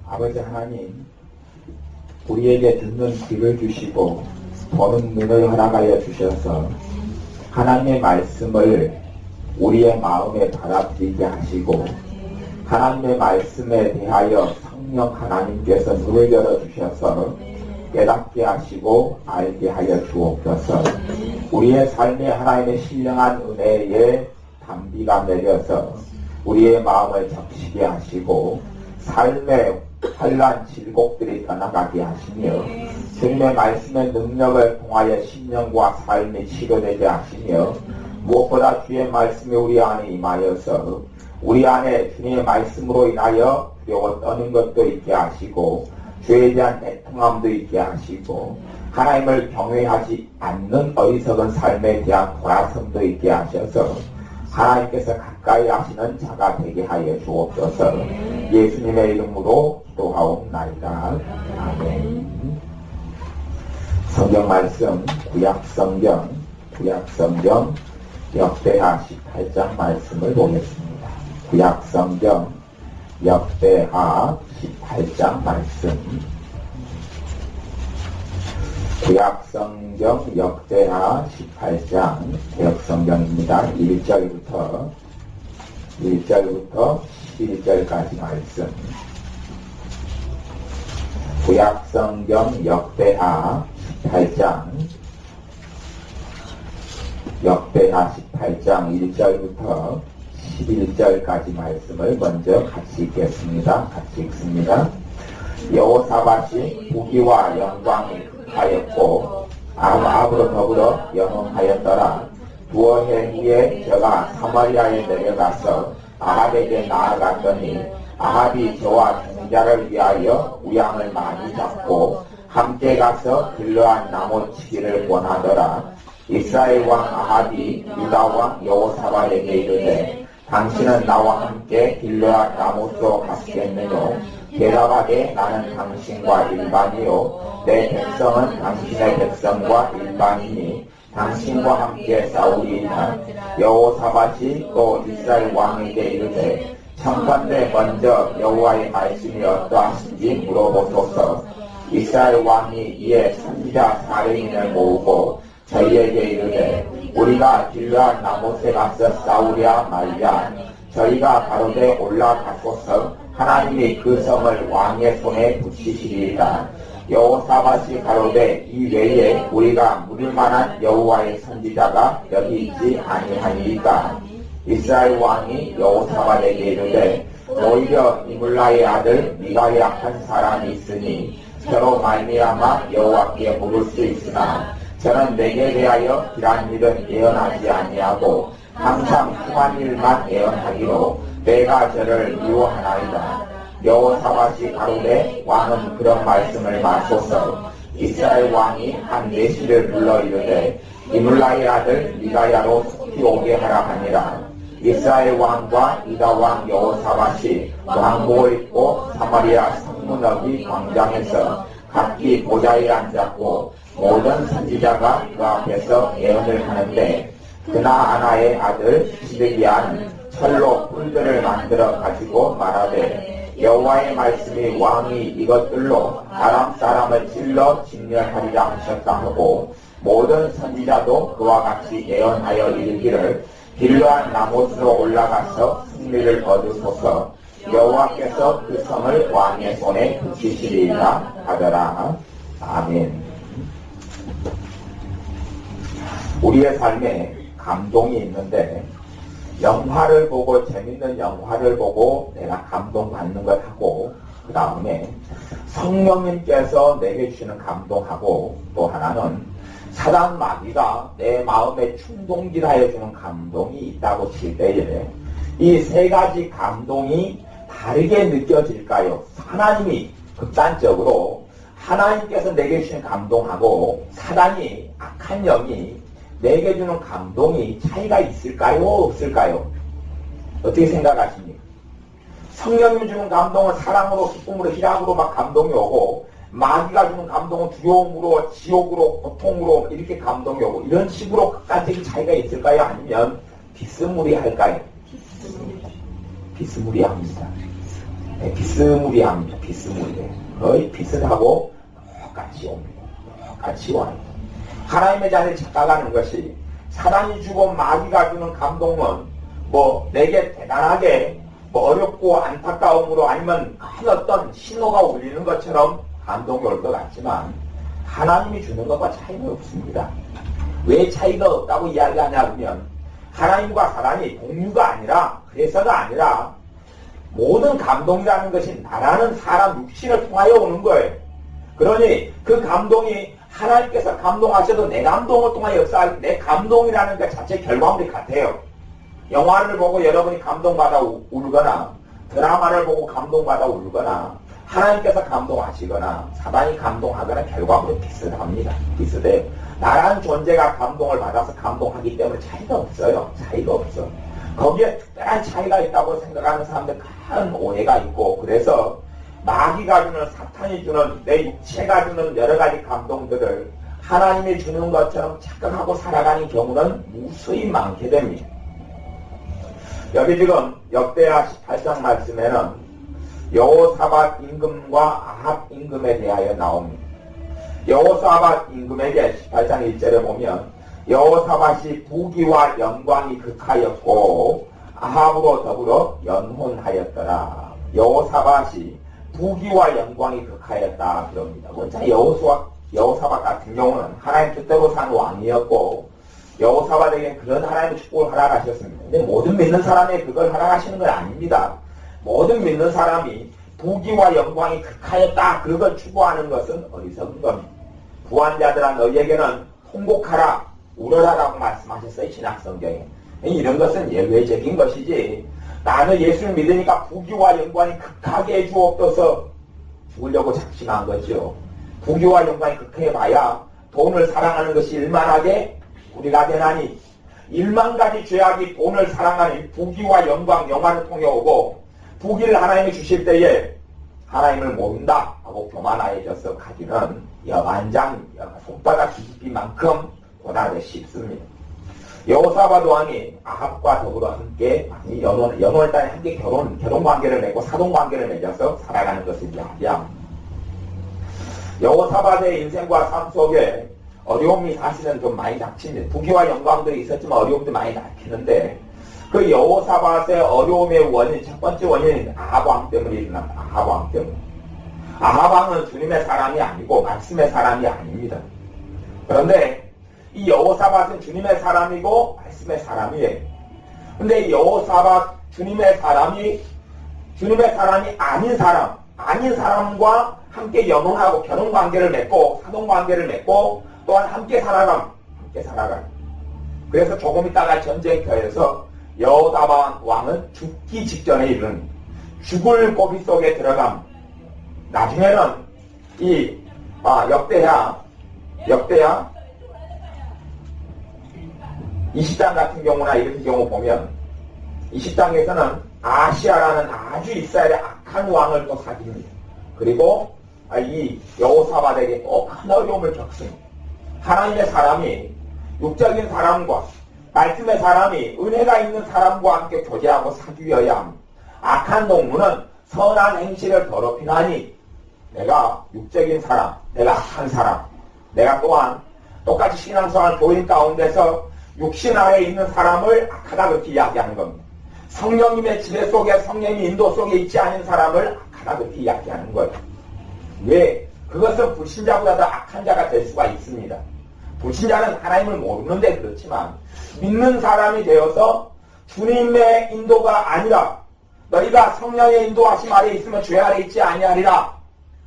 아버지 하나님, 우리에게 듣는 귀를 주시고 보는 눈을 허락하여 주셔서 하나님의 말씀을 우리의 마음에 받아들이게 하시고 하나님의 말씀에 대하여 성령 하나님께서 눈을 열어주셔서 깨닫게 하시고 알게 하여 주옵소서. 우리의 삶에 하나님의 신령한 은혜에 담비가 내려서 우리의 마음을 적시게 하시고 삶의 환난 질곡들이 떠나가게 하시며 주님의 말씀의 능력을 통하여 신령과 삶이 치료되게 하시며 무엇보다 주의 말씀이 우리 안에 임하여서 우리 안에 주님의 말씀으로 인하여 두려워 떠는 것도 있게 하시고 주에 대한 애통함도 있게 하시고 하나님을 경외하지 않는 어리석은 삶에 대한 돌아섬도 있게 하셔서 하나님께서 가까이 하시는 자가 되게 하여 주옵소서. 예수님의 이름으로 기도하옵나이다. 아멘. 성경 말씀 구약성경 역대하 18장 말씀을 보겠습니다. 구약성경 역대하 18장 말씀. 구약성경 역대하 18장 개역성경입니다. 1절부터 11절까지 말씀. 구약성경 역대하 18장 1절부터 11절까지 말씀을 먼저 같이 읽겠습니다. 같이 읽습니다. 여호사밧이 부귀와 영광이 하였고 아합으로 더불어 영원하였더라. 두어 해 후에 저가 사마리아에 내려가서 아합에게 나아갔더니 아합이 저와 종자를 위하여 우양을 많이 잡고 함께 가서 길르앗 나무치기를 원하더라. 이스라엘 왕 아합이 유다 왕 여호사밧에게 이르되 당신은 나와 함께 길르앗 나무소 갔겠느냐? 대답하되 나는 당신과 일반이요 내 백성은 당신의 백성과 일반이니 당신과 함께 싸우리이다. 여호사밧이 또 이스라엘 왕에게 이르되 청컨대 먼저 여호와의 말씀이 어떠하신지 물어보소서. 이스라엘 왕이 이에 선지자 400인을 모으고 저희에게 이르되 우리가 길르앗 나못에 가서 싸우랴 말랴. 저희가 가로되 올라가소서. 하나님이 그 성을 왕의 손에 붙이시리이다. 여호사밧이 가로되 이 외에 우리가 물을 만한 여호와의 선지자가 여기 있지 아니하니이까. 이스라엘 왕이 여호사밧에게 이르되 오히려 이물라의 아들 미가의 악한 사람이 있으니 서로 말미암아 여호와께 물을 수 있으나 저는 내게 대하여 길한 일은 예언하지 아니하고 항상 흉한 일만 예언하기로 내가 저를 미워하나이다. 여호사밧이 가로되 왕은 그런 말씀을 마소서. 이스라엘 왕이 한 내시를 불러 이르되 이물라의 아들 미가야로 속히 오게 하라 하니라. 이스라엘 왕과 유다 왕 여호사밧이 왕복을 입고 사마리아 성문 어귀 광장에서 각기 보좌에 앉았고 모든 선지자가 그 앞에서 예언을 하는데 그나아나의 아들 시드기야는 철로 뿔들을 만들어 가지고 말하되 여호와의 말씀이 왕이 이것들로 아람 사람을 찔러 진멸하리라 하셨다 하고 모든 선지자도 그와 같이 예언하여 이르기를 길르앗 나못으로 올라가서 승리를 얻으소서. 여호와께서 그 성을 왕의 손에 붙이시리라 하더라. 아멘. 우리의 삶에 감동이 있는데 영화를 보고 재밌는 영화를 보고 내가 감동받는 것하고 그 다음에 성령님께서 내게 주시는 감동하고 또 하나는 사단 마귀가 내 마음에 충동질하여 주는 감동이 있다고 칠 때에 이 세 가지 감동이 다르게 느껴질까요? 하나님이 극단적으로 하나님께서 내게 주신 감동하고 사단이 악한 영이 내게 주는 감동이 차이가 있을까요? 없을까요? 어떻게 생각하십니까? 성령님이 주는 감동은 사랑으로, 기쁨으로, 희락으로 막 감동이 오고 마귀가 주는 감동은 두려움으로, 지옥으로, 고통으로 이렇게 감동이 오고 이런 식으로 극단적인 차이가 있을까요? 아니면 비스무리할까요? 비스무리합니다. 비스무리합니다. 비스무리해. 거의 비슷하고 똑같이 옵니다. 똑같이 와요. 하나님의 자리를 착각하는 것이 사단이 주고 마귀가 주는 감동은 뭐 내게 대단하게 뭐 어렵고 안타까움으로 아니면 큰 어떤 신호가 울리는 것처럼 감동이 올 것 같지만 하나님이 주는 것과 차이가 없습니다. 왜 차이가 없다고 이야기하냐면 하나님과 사단이 동류가 아니라 그래서가 아니라 모든 감동이라는 것이 나라는 사람 육신을 통하여 오는 거예요. 그러니 그 감동이 하나님께서 감동하셔도 내 감동을 통하여 역사할 내 감동이라는 것 자체 결과물이 같아요. 영화를 보고 여러분이 감동받아 울거나 드라마를 보고 감동받아 울거나 하나님께서 감동하시거나 사단이 감동하거나 결과물이 비슷합니다. 비슷해요. 나라는 존재가 감동을 받아서 감동하기 때문에 차이가 없어요. 차이가 없어. 거기에 특별한 차이가 있다고 생각하는 사람들 큰 오해가 있고 그래서 마귀가 주는 사탄이 주는 내 육체가 주는 여러 가지 감동들을 하나님이 주는 것처럼 착각하고 살아가는 경우는 무수히 많게 됩니다. 여기 지금 역대하 18장 말씀에는 여호사밧 임금과 아합 임금에 대하여 나옵니다. 여호사밧 임금에게 18장 1절에 보면 여호사밧이 부귀와 영광이 극하였고 아합으로 더불어 연혼하였더라. 여호사밧이 부귀와 영광이 극하였다 그럽니다. 먼저 여호사밧 같은 경우는 하나님 뜻대로 산 왕이었고 여호사밧에게 그런 하나님의 축복을 허락하셨습니다. 근데 모든 믿는 사람이 그걸 허락하시는 건 아닙니다. 모든 믿는 사람이 부귀와 영광이 극하였다 그걸 추구하는 것은 어리석은 겁니다. 부한자들아 너희에게는 통곡하라 울어라라고 말씀하셨어요. 신약성경에. 이런 것은 예외적인 것이지 나는 예수를 믿으니까 부귀와 영광이 극하게 해주옵소서 죽으려고 작심한 거죠. 부귀와 영광이 극해봐야 돈을 사랑하는 것이 일만하게 우리가 되나니 1만 가지 죄악이 돈을 사랑하는 부귀와 영광, 영화를 통해 오고 부귀를 하나님이 주실 때에 하나님을 모른다 하고 교만하여져서 가지는 여반장, 손바닥 뒤집기만큼 고난을 쉽습니다. 여호사밧 왕이 아합과 더불어 함께 연혼을 따라 함께 결혼 관계를 맺고 사돈 관계를 맺어서 살아가는 것을 이야기합니다. 여호사밧의 인생과 삶 속에 어려움이 사실은 좀 많이 닥칩니다. 부귀와 영광들이 있었지만 어려움도 많이 닥치는데 그 여호사밧의 어려움의 원인, 첫 번째 원인은 아합왕 때문에 일어납니다. 아합왕 때문에. 아합왕은 주님의 사람이 아니고 말씀의 사람이 아닙니다. 그런데 이 여호사밧은 주님의 사람이고 말씀의 사람이에요. 근데 여호사밧 주님의 사람이 아닌 사람과 함께 연혼하고 결혼 관계를 맺고 사돈 관계를 맺고 또한 함께 살아감. 그래서 조금 있다가 전쟁터에서 여호사밧 왕은 죽기 직전에 이르는 죽을 고비 속에 들어감. 나중에는 이 역대하 20장 같은 경우나 이런 경우 보면 20장에서는 아시아라는 아주 이스라엘의 악한 왕을 또 사깁니다. 그리고 이 여호사밧에게 또 큰 어려움을 겪습니다. 하나님의 사람이 육적인 사람과 말씀의 사람이 은혜가 있는 사람과 함께 교제하고 사귀어야 합니다. 악한 동무는 선한 행실을 더럽히나니 내가 육적인 사람, 내가 악한 사람, 내가 또한 똑같이 신앙생활 교인 가운데서 육신 아래에 있는 사람을 악하다 그렇게 이야기하는 겁니다. 성령님의 지배 속에 성령님의 인도 속에 있지 않은 사람을 악하다 그렇게 이야기하는 거예요. 왜? 그것은 불신자보다 더 악한 자가 될 수가 있습니다. 불신자는 하나님을 모르는데 그렇지만 믿는 사람이 되어서 주님의 인도가 아니라 너희가 성령의 인도하심 아래 있으면 죄 아래 있지 아니하리라.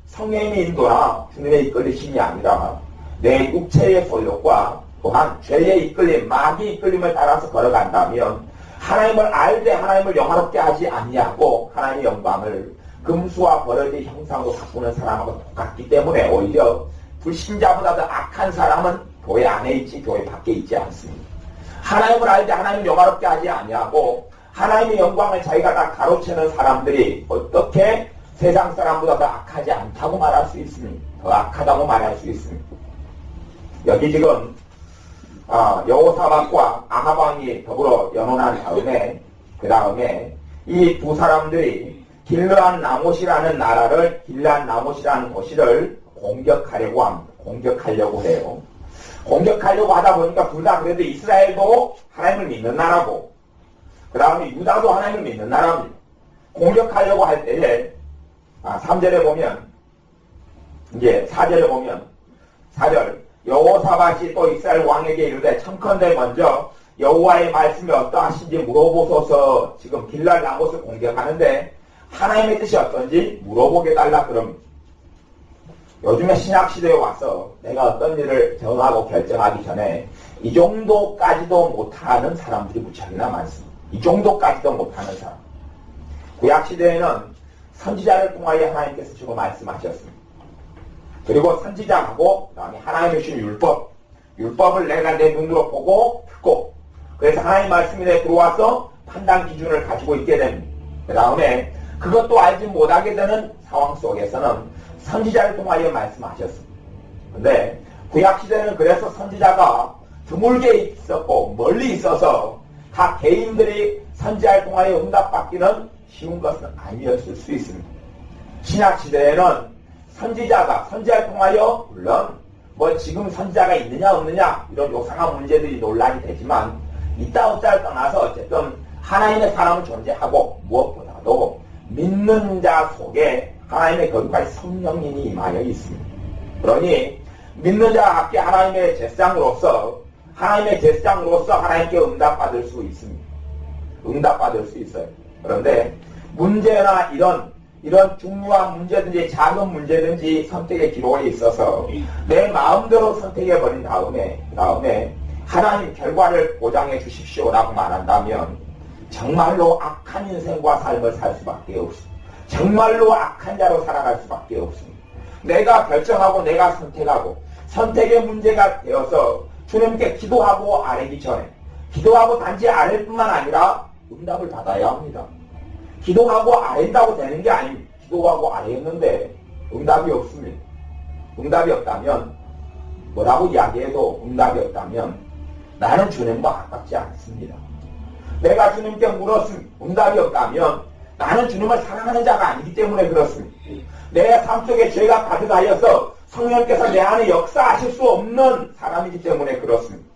성령의 인도나 주님의 이끌리심이 아니라 내 육체의 소욕과 또한 죄의 이끌림, 마귀의 이끌림을 따라서 걸어간다면 하나님을 알되 하나님을 영화롭게 하지 아니하고 하나님의 영광을 금수와 버러지의 형상으로 바꾸는 사람하고 똑같기 때문에 오히려 불신자보다 더 악한 사람은 교회 안에 있지 교회 밖에 있지 않습니다. 하나님을 알되 하나님을 영화롭게 하지 아니하고 하나님의 영광을 자기가 다 가로채는 사람들이 어떻게 세상 사람보다 더 악하지 않다고 말할 수 있습니까? 더 악하다고 말할 수 있습니다. 여기 지금 여호사밧과 아합 왕이 더불어 연혼한 다음에 그 다음에 이 두 사람들이 길르앗 라못이라는 나라를, 길르앗 라못이라는 도시를 공격하려고 합니다. 공격하려고 해요. 공격하려고 하다 보니까 둘 다 그래도 이스라엘도 하나님을 믿는 나라고, 그 다음에 유다도 하나님을 믿는 나라입니다. 공격하려고 할 때에, 3절에 보면, 이제 4절에 보면, 4절, 여호사밧이 또 이스라엘 왕에게 이르되 청컨대 먼저 여호와의 말씀이 어떠하신지 물어보소서. 지금 길르앗 라못을 공격하는데 하나님의 뜻이 어떤지 물어보게 달라 그럽니다. 요즘에 신약시대에 와서 내가 어떤 일을 정하고 결정하기 전에 이 정도까지도 못하는 사람들이 무척이나 많습니다. 이 정도까지도 못하는 사람. 구약시대에는 선지자를 통하여 하나님께서 주고 말씀하셨습니다. 그리고 선지자하고 그다음에 하나님의 주신 율법을 내가 내 눈으로 보고 듣고, 그래서 하나님 말씀이 내 들어와서 판단 기준을 가지고 있게 됩니다. 그 다음에 그것도 알지 못하게 되는 상황 속에서는 선지자를 통하여 말씀하셨습니다. 근데 구약시대는 그래서 선지자가 드물게 있었고 멀리 있어서 각 개인들이 선지자를 통하여 응답받기는 쉬운 것은 아니었을 수 있습니다. 신약시대에는 선지자를 통하여, 물론 뭐 지금 선지자가 있느냐 없느냐 이런 요상한 문제들이 논란이 되지만 있다 없다를 떠나서 어쨌든 하나님의 사람은 존재하고, 무엇보다도 믿는 자 속에 하나님의 거룩한 성령님이 임하여 있습니다. 그러니 믿는 자가 함께 하나님의 제사장으로서 하나님께 응답받을 수 있습니다. 응답받을 수 있어요. 그런데 문제나 이런 중요한 문제든지 작은 문제든지 선택의 기로에 있어서 내 마음대로 선택해버린 다음에 하나님 결과를 보장해 주십시오라고 말한다면 정말로 악한 인생과 삶을 살 수밖에 없습니다. 정말로 악한 자로 살아갈 수밖에 없습니다. 내가 결정하고 내가 선택하고 선택의 문제가 되어서 주님께 기도하고 아뢰기 전에, 기도하고 단지 아뢰 뿐만 아니라 응답을 받아야 합니다. 기도하고 아뢰다고 되는 게 아닙니다. 기도하고 아뢰었는데 응답이 없습니다. 응답이 없다면, 뭐라고 이야기해도 응답이 없다면 나는 주님과 가깝지 않습니다. 내가 주님께 물었음 응답이 없다면 나는 주님을 사랑하는 자가 아니기 때문에 그렇습니다. 내 삶 속에 죄가 가득하여서 성령께서 내 안에 역사하실 수 없는 사람이기 때문에 그렇습니다.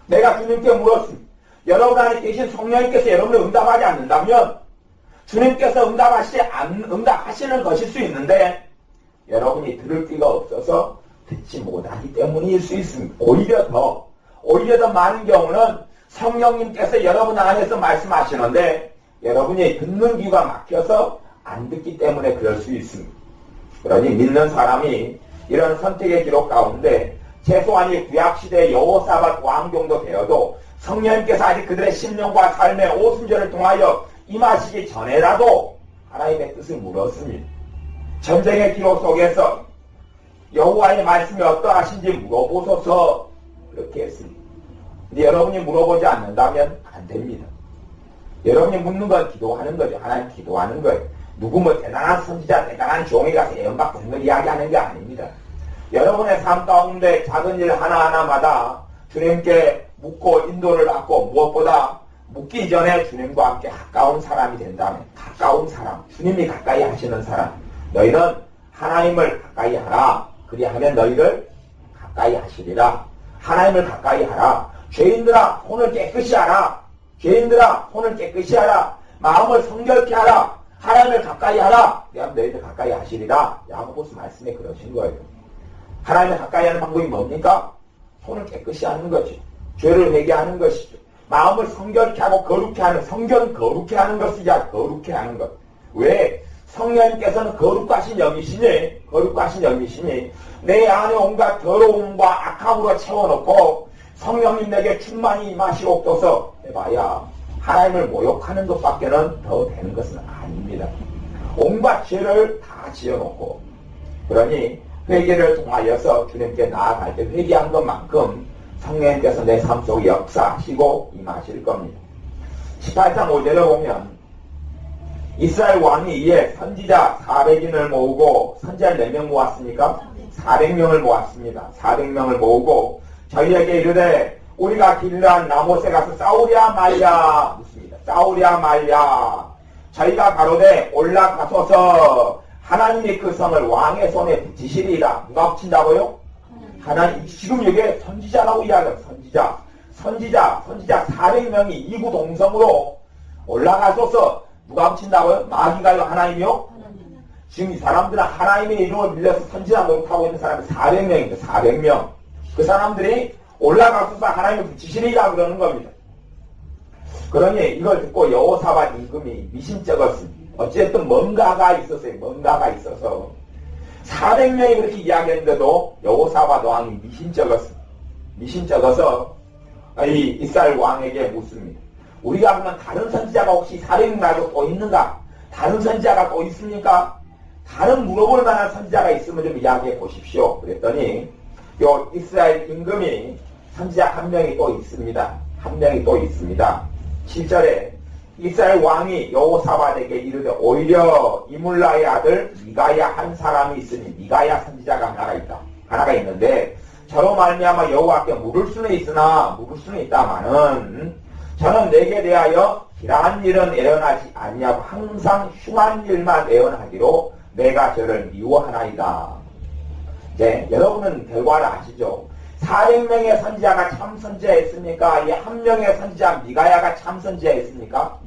내가 주님께 물었음, 여러분 안에 계신 성령님께서 여러분을 응답하지 않는다면 주님께서 응답하시는 것일 수 있는데 여러분이 들을 귀가 없어서 듣지 못하기 때문일 수 있습니다. 오히려 더 많은 경우는 성령님께서 여러분 안에서 말씀하시는데 여러분이 듣는 귀가 막혀서 안 듣기 때문에 그럴 수 있습니다. 그러니 믿는 사람이 이런 선택의 기록 가운데 최소한이 구약시대 여호사밧 왕 정도 되어도 성령님께서 아직 그들의 심령과 삶의 오순절을 통하여 임하시기 전에라도 하나님의 뜻을 물었습니다. 전쟁의 기록 속에서 여호와의 말씀이 어떠하신지 물어보소서 그렇게 했습니다. 근데 여러분이 물어보지 않는다면 안 됩니다. 여러분이 묻는 건 기도하는 거죠. 하나님 기도하는 거예요. 누구 뭐 대단한 선지자, 대단한 종이 가서 예언받고 걸 이야기하는 게 아닙니다. 여러분의 삶 가운데 작은 일 하나하나마다 주님께 묻고 인도를 받고 무엇보다 묻기 전에 주님과 함께 가까운 사람이 된다면, 가까운 사람, 주님이 가까이 하시는 사람, 너희는 하나님을 가까이 하라. 그리하면 너희를 가까이 하시리라. 하나님을 가까이 하라. 죄인들아 손을 깨끗이 하라. 죄인들아 손을 깨끗이 하라. 마음을 성결케 하라. 하나님을 가까이 하라. 그럼 너희들 가까이 하시리라. 야고보서 말씀에 그러신 거예요. 하나님을 가까이 하는 방법이 뭡니까? 손을 깨끗이 하는 거지. 죄를 회개하는 것이죠. 마음을 성결케 하고 거룩케 하는, 성결은 거룩케 하는 것이자 거룩케 하는 것. 왜? 성령님께서는 거룩하신 영이시니 내 안에 온갖 더러움과 악함으로 채워놓고 성령님 내게 충만히 임하시옵소서 해봐야 하나님을 모욕하는 것밖에는 더 되는 것은 아닙니다. 온갖 죄를 다 지어놓고, 그러니 회개를 통하여서 주님께 나아갈 때 회개한 것만큼 성령님께서 내 삶 속에 역사하시고 임하실 겁니다. 18장 5절을 보면 이스라엘 왕이 이에 선지자 400인을 모으고, 선지자 몇 명 모았습니까? 400명을 모았습니다. 400명을 모으고 저희에게 이르되 우리가 길르앗 라못에 가서 싸우랴 말랴 묻습니다. 싸우랴 말랴. 저희가 가로되 올라가소서 하나님이 그 성을 왕의 손에 붙이시리이다. 누가 붙인다고요? 하나님. 지금 여기에 선지자라고 이야기해요. 선지자 400명이 이구 동성으로 올라가소서. 누가 붙인다고요? 마귀가요? 하나님이요? 지금 이 사람들은 하나님의 이름을 빌려서 선지자 노릇하고 있는 사람이 400명입니다. 400명. 그 사람들이 올라가소서 하나님을 붙이시리라 그러는 겁니다. 그러니 이걸 듣고 여호사밧 임금이 미심쩍었습니다. 어쨌든 뭔가가 있었어요. 뭔가가 있어서 400명이 그렇게 이야기했는데도 여호사밧 왕이 미심쩍었습니다. 미심쩍어서 이 이스라엘 왕에게 묻습니다. 우리가 그러면 다른 선지자가 혹시 400명 말고 또 있는가? 다른 선지자가 또 있습니까? 다른 물어볼 만한 선지자가 있으면 좀 이야기해 보십시오. 그랬더니 요 이스라엘 임금이 선지자 한 명이 또 있습니다. 한 명이 또 있습니다. 7절에 이스라엘 왕이 여호사밧에게 이르되 오히려 이물라의 아들 미가야 한 사람이 있으니 미가야 선지자가 하나가 있는데 저로 말미암아 여호와께 물을 수는 있다마는 저는 내게 대하여 길한 일은 애언하지 아니하고 항상 흉한 일만 애언하기로 내가 저를 미워하나이다. 이제 여러분은 결과를 아시죠? 400명의 선지자가 참 선지자였습니까? 이 한 명의 선지자 미가야가 참 선지자였습니까?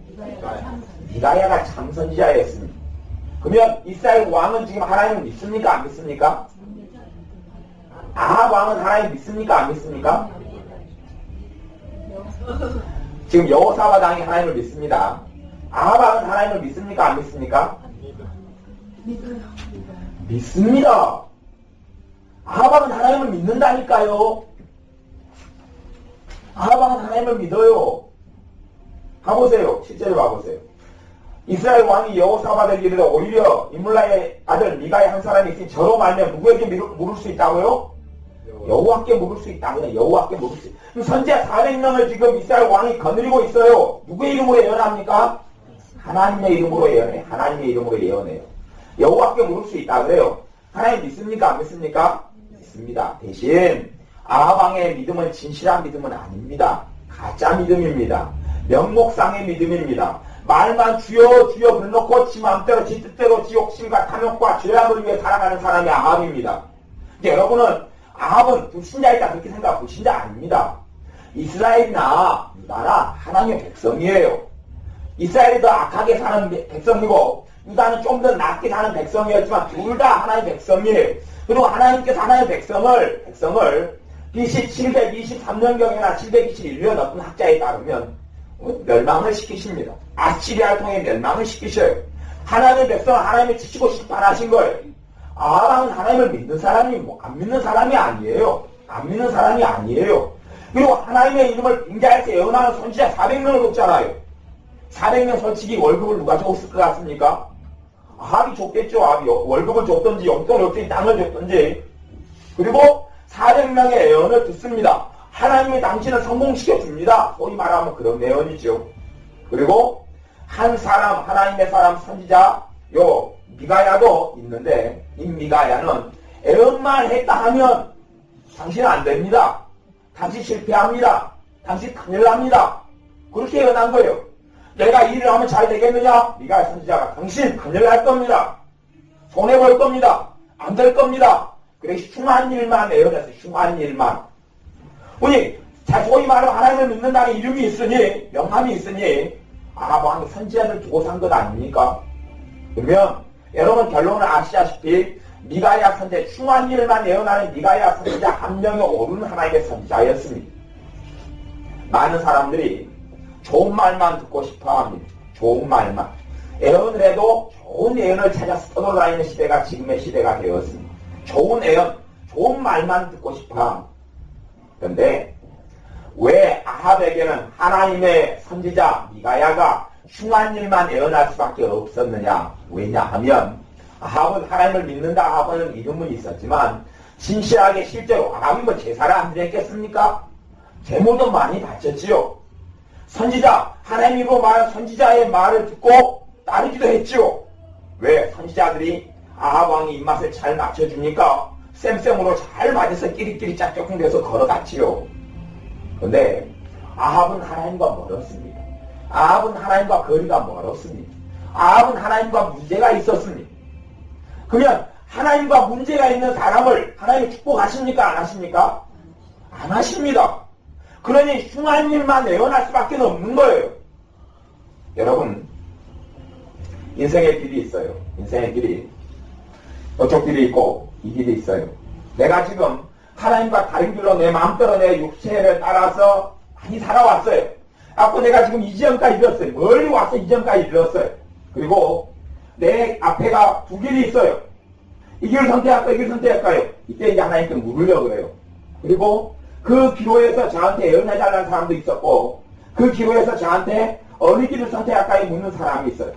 미가야가 참 선지자였습니다. 그러면 이스라엘 왕은 지금 하나님을 믿습니까? 안 믿습니까? 아합 왕은 하나님 믿습니까? 안 믿습니까? 지금 여호사밧 왕이 하나님을 믿습니다. 아합 왕은 하나님을 믿습니까? 안 믿습니까? 믿습니다. 아합 왕은 하나님을 믿는다니까요. 아합 왕은 하나님을 믿어요. 가보세요. 실제로 가보세요. 이스라엘 왕이 여호사밧에게 이르되 오히려 이물라의 아들 미가의 한 사람이 있으니 저로 말면 누구에게 물을 수 있다고요? 여호와께 물을 수 있다고요. 여호와께 물을 수 있다. 선지자 400명을 지금 이스라엘 왕이 거느리고 있어요. 누구의 이름으로 예언합니까? 하나님의 이름으로 예언해요. 하나님의 이름으로 예언해요. 여호와께 물을 수 있다 그래요. 하나님 믿습니까? 안 믿습니까? 믿습니다. 대신 아합 왕의 믿음은 진실한 믿음은 아닙니다. 가짜 믿음입니다. 명목상의 믿음입니다. 말만 주여 주여 불러놓고 지 마음대로 지 뜻대로 지 욕심과 탐욕과 죄악을 위해 살아가는 사람이 아합입니다. 근데 여러분은 아합은 불신자이다 그렇게 생각하고 불신자 아닙니다. 이스라엘이나 유다나 하나님의 백성이에요. 이스라엘이 더 악하게 사는 백성이고 유다는 좀 더 낫게 사는 백성이었지만 둘 다 하나님의 백성이에요. 그리고 하나님께서 하나님의 백성을 BC 723년경이나 721년 어떤 학자에 따르면 멸망을 시키십니다. 아시리아를 통해 멸망을 시키셔요. 하나님의 백성을 하나님이 지키고 심판하신 거예요. 아합은 하나님을 믿는 사람이 안 믿는 사람이 아니에요. 안 믿는 사람이 아니에요. 그리고 하나님의 이름을 빙자해서 예언하는 선지자 400명을 줬잖아요. 400명 솔직히 월급을 누가 줬을 것 같습니까? 아합이 줬겠죠. 아합이 월급을 줬든지 용돈을 줬든지 땅을 줬든지. 그리고 400명의 예언을 듣습니다. 하나님이 당신을 성공시켜줍니다. 소위 말하면 그런 예언이죠. 그리고 한 사람, 하나님의 사람 선지자 요 미가야도 있는데 이 미가야는 예언만 했다 하면 당신은 안 됩니다. 당신 실패합니다. 당신 큰일 납니다. 그렇게 예언한 거예요. 내가 이 일을 하면 잘 되겠느냐? 미가야 선지자가 당신 큰일 날 겁니다. 손해볼 겁니다. 안 될 겁니다. 그래 흉한 일만 예언했어요. 흉한 일만. 우리 소위 말하면 하나님을 믿는다는 이름이 있으니 명함이 있으니 아합 선지자들 두고 산 것 아닙니까? 그러면 여러분 결론을 아시다시피 미가야 선지자 흉한 일만 예언하는 미가야 선지자 한 명이 옳은 하나님의 선지자였습니다. 많은 사람들이 좋은 말만 듣고 싶어합니다. 좋은 말만. 예언을 해도 좋은 예언을 찾아서 떠돌아다니는 시대가 지금의 시대가 되었습니다. 좋은 예언, 좋은 말만 듣고 싶어합니다. 그런데 왜 아합에게는 하나님의 선지자 미가야가 흉한 일만 예언할 수밖에 없었느냐? 왜냐하면 아합은 하나님을 믿는다 아합은 이름은 있었지만 진실하게 실제로 아합이 뭐 제사를 안 드렸겠습니까? 제물도 많이 바쳤지요. 선지자, 하나님으로 말한 선지자의 말을 듣고 따르기도 했지요. 왜? 선지자들이 아합 왕이 입맛을 잘 맞춰주니까 쌤쌤으로 잘 맞아서 끼리끼리 짝짝꿍 돼서 걸어갔지요. 그런데 아합은 하나님과 멀었습니다. 아합은 하나님과 거리가 멀었습니다. 아합은 하나님과 문제가 있었습니다. 그러면 하나님과 문제가 있는 사람을 하나님 축복하십니까? 안 하십니까? 안 하십니다. 그러니 흉한 일만 내어날 수밖에 없는 거예요. 여러분, 인생의 길이 있어요. 인생의 길이. 이쪽 길이 있고 이 길이 있어요. 내가 지금 하나님과 다른 길로 내 마음대로 내 육체를 따라서 많이 살아왔어요. 그래서 내가 지금 이 지점까지 이르렀어요. 멀리 와서 이 지점까지 이르렀어요. 그리고 내 앞에가 두 길이 있어요. 이 길을 선택할까요? 이 길을 선택할까요? 이때 이제 하나님께 물으려고 그래요. 그리고 그 기로에서 저한테 연애해달라는 사람도 있었고, 그 기로에서 저한테 어느 길을 선택할까요? 묻는 사람이 있어요.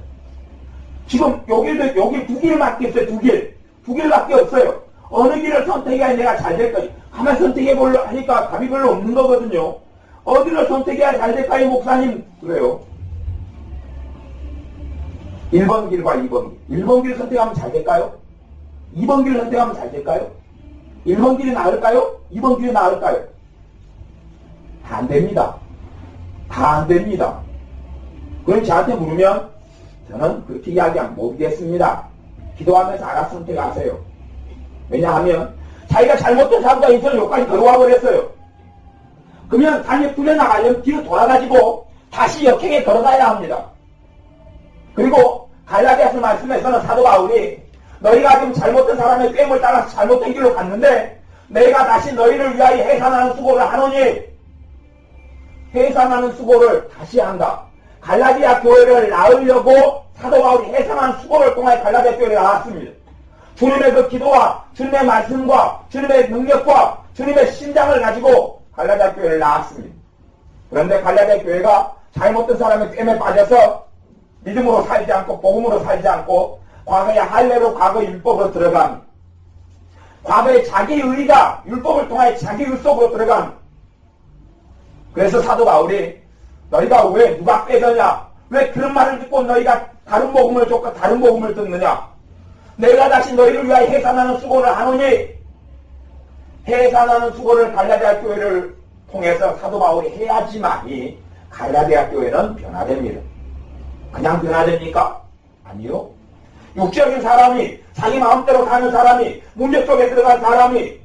지금 여기 두 길밖에 없어요. 두 길. 두 길밖에 없어요. 어느 길을 선택해야 내가 잘 될 거지. 가만 선택해보려 하니까 답이 별로 없는 거거든요. 어디를 선택해야 잘 될까요, 목사님? 그래요. 1번 길과 2번 길. 1번 길을 선택하면 잘 될까요? 2번 길을 선택하면 잘 될까요? 1번 길이 나을까요? 2번 길이 나을까요? 다 안 됩니다. 다 안 됩니다. 그럼 저한테 물으면 저는 그렇게 이야기하면 모르겠습니다. 기도하면서 알아서 선택하세요. 왜냐하면 자기가 잘못된 사람과 인생을 여기까지 걸어와 버렸어요. 그러면 단에 풀려나가려면 뒤로 돌아가지고 다시 역행에 걸어가야 합니다. 그리고 갈라디아서 말씀에서는 사도 바울이 너희가 지금 잘못된 사람의 꾀임을 따라서 잘못된 길로 갔는데 내가 다시 너희를 위하여 해산하는 수고를 하노니 해산하는 수고를 다시 한다. 갈라디아 교회를 낳으려고 사도 바울이 해산하는 수고를 통해 갈라디아 교회를 낳았습니다. 주님의 그 기도와 주님의 말씀과 주님의 능력과 주님의 심장을 가지고 갈라디아 교회를 낳았습니다. 그런데 갈라디아 교회가 잘못된 사람의 꾀임에 빠져서 믿음으로 살지 않고 복음으로 살지 않고 과거의 할례로 과거 율법으로 들어간 과거의 자기 의가 율법을 통해 자기 의 속으로 들어간 그래서 사도 바울이 너희가 왜 누가 빼더냐 왜 그런 말을 듣고 너희가 다른 복음을 줬고 다른 복음을 듣느냐 내가 다시 너희를 위하여 해산하는 수고를 하노니 해산하는 수고를 갈라디아 교회를 통해서 사도 바울이 해야지만이 갈라디아 교회는 변화됩니다. 그냥 변화됩니까? 아니요. 육적인 사람이 자기 마음대로 사는 사람이 문제 속에 들어간 사람이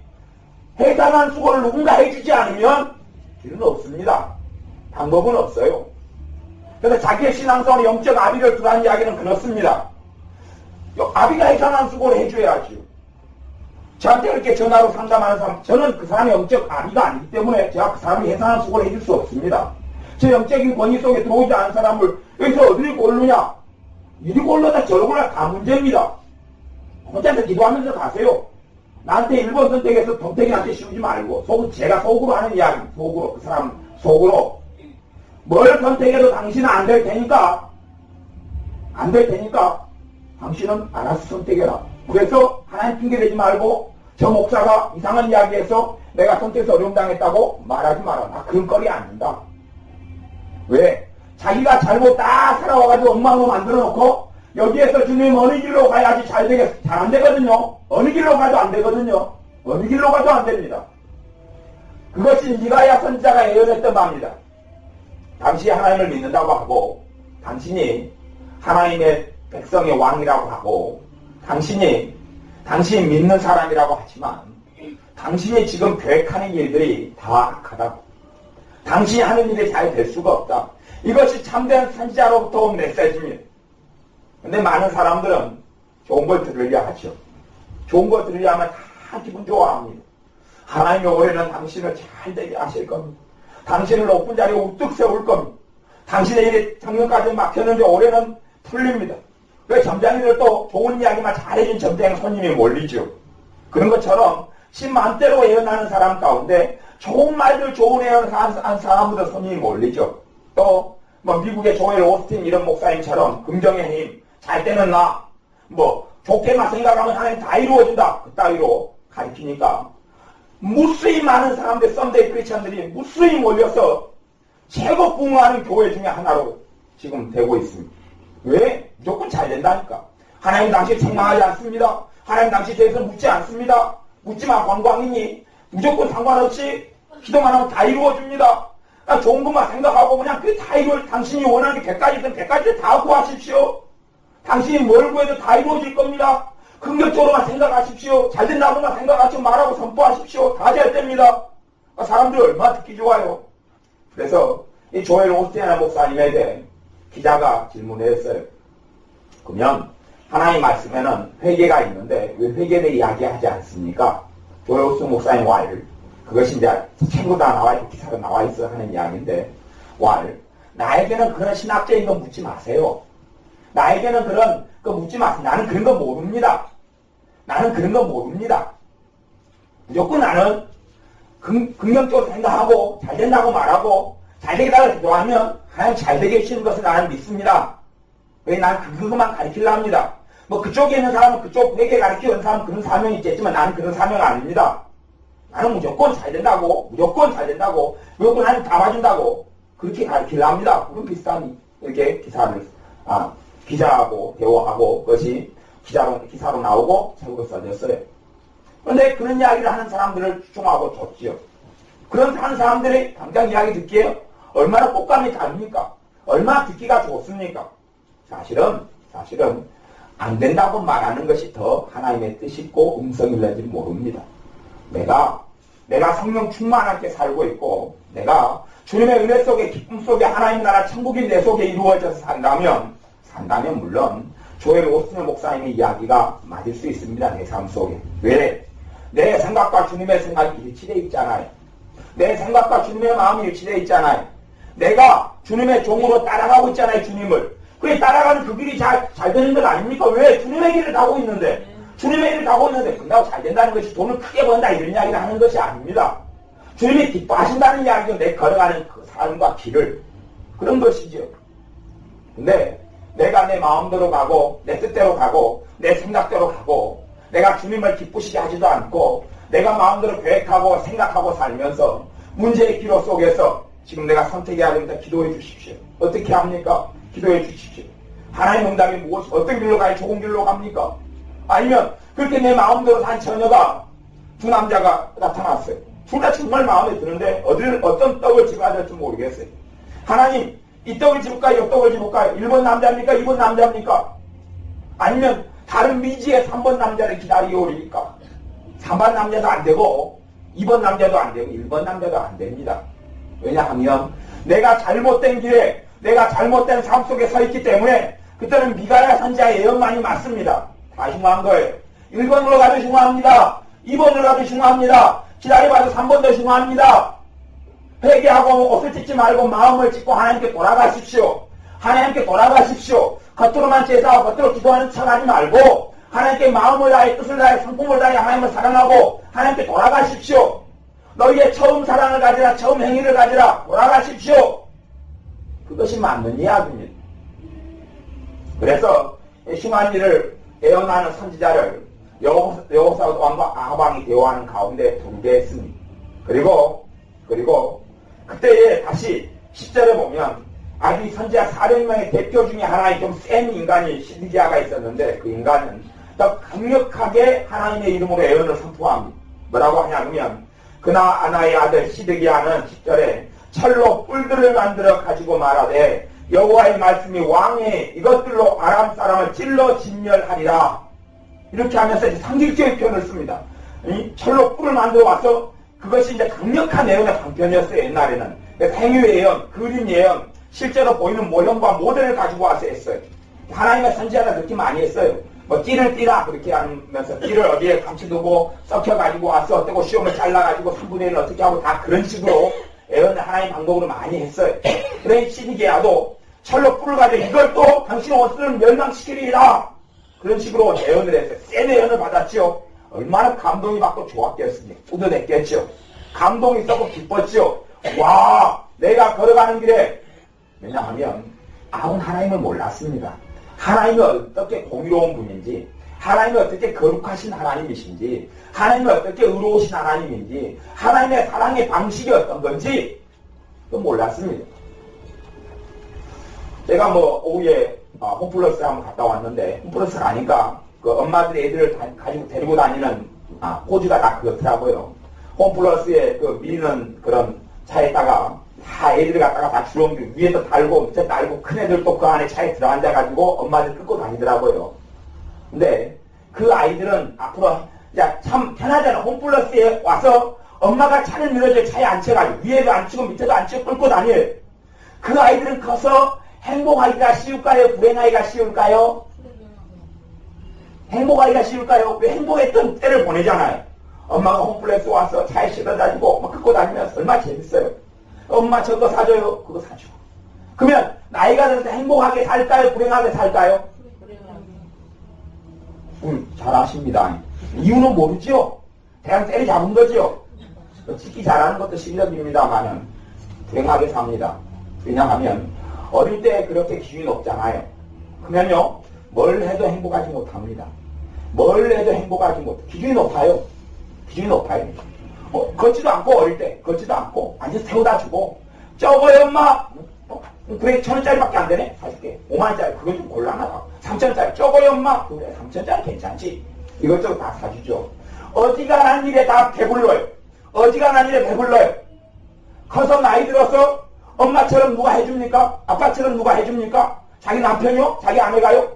해산한 수고를 누군가 해주지 않으면 길은 없습니다. 방법은 없어요. 그래서 자기의 신앙성의 영적 아비를 두라는 이야기는 그렇습니다. 아비가 해산한 수고를 해줘야지요. 저한테 이렇게 전화로 상담하는 사람, 저는 그 사람의 영적 아비가 아니기 때문에 제가 그 사람이 해산한 수고를 해줄 수 없습니다. 저 영적인 권위 속에 들어오지 않은 사람을 여기서 어디를 고르냐? 이리 골라다 저리 골라 다 문제입니다. 혼자서 기도하면서 가세요. 나한테 1번 선택해서 동택이한테 씌우지 말고 제가 속으로 하는 이야기 속으로 그 사람 속으로 뭘 선택해도 당신은 안 될 테니까 당신은 알아서 선택해라. 그래서 하나님 핑계대지 말고 저 목사가 이상한 이야기해서 내가 선택해서 어려움 당했다고 말하지 마라. 나 그런 거리 아닙니다. 왜? 자기가 잘못 다 살아와가지고 엉망으로 만들어 놓고 여기에서 주님 어느 길로 가야지 잘 안 되거든요. 어느 길로 가도 안 되거든요. 어느 길로 가도 안 됩니다. 그것이 미가야 선지자가 예언했던 바입니다. 당신이 하나님을 믿는다고 하고 당신이 하나님의 백성의 왕이라고 하고 당신이 믿는 사람이라고 하지만 당신이 지금 계획하는 일들이 다 악하다고 당신이 하는 일이 잘 될 수가 없다. 이것이 참된 선지자로부터 온 메시지입니다. 근데 많은 사람들은 좋은 걸 들으려 하죠. 좋은 걸 들으려 하면 다 기분 좋아합니다. 하나님이 올해는 당신을 잘 되게 하실 겁니다. 당신을 높은 자리에 우뚝 세울 겁니다. 당신의 일이 작년까지 막혔는데 올해는 풀립니다. 왜 점장님들도 좋은 이야기만 잘해준 점장 손님이 몰리죠. 그런 것처럼 10만 대로 예언하는 사람 가운데 좋은 말들 좋은 예언한 사람보다 손님이 몰리죠. 또 미국의 조엘 오스틴 이런 목사님처럼 긍정의 힘, 잘 때는 나, 좋게만 생각하면 하나님 다 이루어진다. 그 따위로 가르치니까 무수히 많은 사람들, 썬데이 크리스천들이 무수히 몰려서 최고 부흥하는 교회 중에 하나로 지금 되고 있습니다. 왜? 무조건 잘 된다니까. 하나님 당시 책망하지 않습니다. 하나님 당시 대해서 묻지 않습니다. 묻지마 관광이니 무조건 상관없이 기도만 하면 다 이루어집니다. 좋은 것만 생각하고 그냥 그 다 이루어 당신이 원하는 게 100가지든 100가지를 다 구하십시오. 당신이 뭘 구해도 다 이루어질 겁니다. 긍정적으로만 생각하십시오. 잘 된다고만 생각하지 말라고 선포하십시오. 다 잘 됩니다. 사람들이 얼마나 듣기 좋아요. 그래서 이 조엘 오스티아나 목사님에게 기자가 질문을 했어요. 그러면 하나님 말씀에는 회개가 있는데 왜 회개에 대해 이야기하지 않습니까? 조엘 오스티아나 목사님 왈, 그것이 이제 책으로 다 나와 있고 기사로 나와 있어 하는 이야기인데, 왈, 나에게는 그런 신학적인 거 묻지 마세요. 나에게는 그런 거 묻지 마세요. 나는 그런 거 모릅니다. 나는 그런 거 모릅니다. 무조건 나는 긍정적으로 생각하고 잘 된다고 말하고 잘 되겠다고 기도하면 하나님 잘 되게 해주시는 것을 나는 믿습니다. 왜 난 그것만 가르치려 합니다. 뭐 그쪽에 있는 사람은 그쪽 회계 가르치는 사람은 그런 사명이 있겠지만 나는 그런 사명 아닙니다. 나는 무조건 잘 된다고, 무조건 잘 된다고, 무조건 하나님 다 봐준다고 그렇게 가르치려 합니다. 그런 비슷한 이렇게 기자하고 대화하고 그것이 기사로 나오고 책으로 써졌어요. 그런데 그런 이야기를 하는 사람들을 추종하고 줬지요. 그런 하는 사람들이 당장 이야기 듣기에 얼마나 꽃감이 다릅니까? 얼마나 듣기가 좋습니까? 사실은 안 된다고 말하는 것이 더 하나님의 뜻이 있고 음성일는지 모릅니다. 내가 성령 충만하게 살고 있고 내가 주님의 은혜 속에 기쁨 속에 하나님 나라 천국이 내 속에 이루어져서 산다면 물론 조엘 오스틴 목사님의 이야기가 맞을 수 있습니다. 내 삶 속에. 왜? 내 생각과 주님의 생각이 일치되어 있잖아요. 내 생각과 주님의 마음이 일치되어 있잖아요. 내가 주님의 종으로 따라가고 있잖아요. 주님을. 그게 따라가는 그 길이 잘 되는 것 아닙니까? 왜? 주님의 길을 가고 있는데. 주님의 길을 가고 있는데 그런다고 잘 된다는 것이 돈을 크게 번다 이런 이야기를 하는 것이 아닙니다. 주님이 기뻐하신다는 이야기죠. 내 걸어가는 그 삶과 길을. 그런 것이죠. 근데 내가 내 마음대로 가고 내 뜻대로 가고 내 생각대로 가고 내가 주님을 기쁘시게 하지도 않고 내가 마음대로 계획하고 생각하고 살면서 문제의 기로 속에서 지금 내가 선택해야 됩니다. 기도해 주십시오. 어떻게 합니까? 기도해 주십시오. 하나님 응답이 무엇이 어떤 길로 가야 좋은 길로 갑니까? 아니면 그렇게 내 마음대로 산 처녀가 두 남자가 나타났어요. 둘 다 정말 마음에 드는데 어떤 떡을 집어야 될지 모르겠어요. 하나님 이 떡을 집을까요? 이 떡을 집을까요? 1번 남자입니까? 2번 남자입니까? 아니면 다른 미지의 3번 남자를 기다리오리니까 3번 남자도 안 되고 2번 남자도 안 되고 1번 남자도 안 됩니다. 왜냐하면 내가 잘못된 길에 내가 잘못된 삶 속에 서 있기 때문에 그때는 미가야 선지자의 예언만이 맞습니다. 다 흉한 거예요. 1번으로 가도 흉합니다. 2번으로 가도 흉합니다. 기다려봐도 3번도 흉합니다. 회개하고 옷을 찢지 말고 마음을 찢고 하나님께 돌아가십시오. 하나님께 돌아가십시오. 겉으로만 제사하고 겉으로 기도하는 척하지 말고 하나님께 마음을 다해 뜻을 다해 성품을 다해 하나님을 사랑하고 하나님께 돌아가십시오. 너희의 처음 사랑을 가지라 처음 행위를 가지라 돌아가십시오. 그것이 맞는 이야기입니다. 그래서 흉한 일을 예언하는 선지자를 여호사 왕과 아합왕이 대화하는 가운데 두게 했습니다. 그리고 그때에 다시 10절에 보면 아주 이 선지자 400명의 대표 중에 하나의 좀 센 인간이 시드기야가 있었는데 그 인간은 더 강력하게 하나님의 이름으로 예언을 선포합니다. 뭐라고 하냐면 그나 아나의 아들 시드기야는 10절에 철로 뿔들을 만들어 가지고 말하되 여호와의 말씀이 왕의 이것들로 아람 사람을 찔러 진멸하리라. 이렇게 하면서 상징적인 표현을 씁니다. 철로 뿔을 만들어 와서 그것이 이제 강력한 예언의 방편이었어요. 옛날에는. 행위 예언, 그림 예언, 실제로 보이는 모형과 모델을 가지고 와서 했어요. 하나님의 선지자가 그렇게 많이 했어요. 뭐 띠를 띠라 그렇게 하면서 띠를 어디에 감춰두고 썩혀가지고 와서 어떻고 시험을 잘라가지고 3분의 1을 어떻게 하고 다 그런 식으로 예언을 하나님 방법으로 많이 했어요. 그래 시드기야도 철로 뿔을 가지고 이걸 또 당신 옷을 멸망시키리라. 그런 식으로 예언을 했어요. 센 예언을 받았죠. 얼마나 감동이 받고 좋았겠습니까? 뿌듯했겠죠. 감동이 있었고 기뻤죠. 와, 내가 걸어가는 길에 왜냐하면 아합은 하나님을 몰랐습니다. 하나님이 어떻게 공의로운 분인지, 하나님이 어떻게 거룩하신 하나님이신지, 하나님이 어떻게 의로우신 하나님인지, 하나님의 사랑의 방식이 어떤 건지 그건 몰랐습니다. 제가 뭐 오후에 홈플러스 한번 갔다 왔는데 홈플러스 가니까 그 엄마들이 애들을 가지고 데리고 다니는 호주가 다 그렇더라고요. 홈플러스에 그 미는 그런 차에다가 다 애들을 갖다가 다 주렁주 위에서 달고 밑에 달고 큰 애들 또 그 안에 차에 들어앉아가지고 엄마들 끌고 다니더라고요. 근데 그 아이들은 앞으로 야, 참 편하잖아. 홈플러스에 와서 엄마가 차를 밀어줘 차에 앉혀가지고 위에도 앉히고 밑에도 앉히고 끌고 다녀요. 그 아이들은 커서 행복하기가 쉬울까요? 불행하기가 쉬울까요? 행복하기가 쉬울까요? 왜 행복했던 때를 보내잖아요. 엄마가 홈플러스 와서 차에 실어다니고 막 끌고 다니면서 얼마나 재밌어요. 엄마 저거 사줘요. 그거 사주고. 그러면 나이가 들어서 행복하게 살까요? 불행하게 살까요? 잘 아십니다. 이유는 모르죠? 대강 때리 잡은 거죠? 찍기 잘하는 것도 실력입니다만은 불행하게 삽니다. 왜냐하면 어릴 때 그렇게 기준이 높잖아요. 그러면요 뭘 해도 행복하지 못합니다. 뭘 해도 행복하지 못해. 기준이 높아요. 기준이 높아요. 걷지도 않고 어릴 때 걷지도 않고 완전 세워다 주고 저거요 엄마 그래 1,000원짜리밖에 안 되네 사줄게 5만원짜리 그거 좀 곤란하다 3,000원짜리 저거요 엄마 그래 3,000원짜리 괜찮지 이것저것 다 사주죠. 어지간한 일에 다 배불러요. 어지간한 일에 배불러요. 커서 나이 들어서 엄마처럼 누가 해줍니까? 아빠처럼 누가 해줍니까? 자기 남편이요? 자기 아내가요?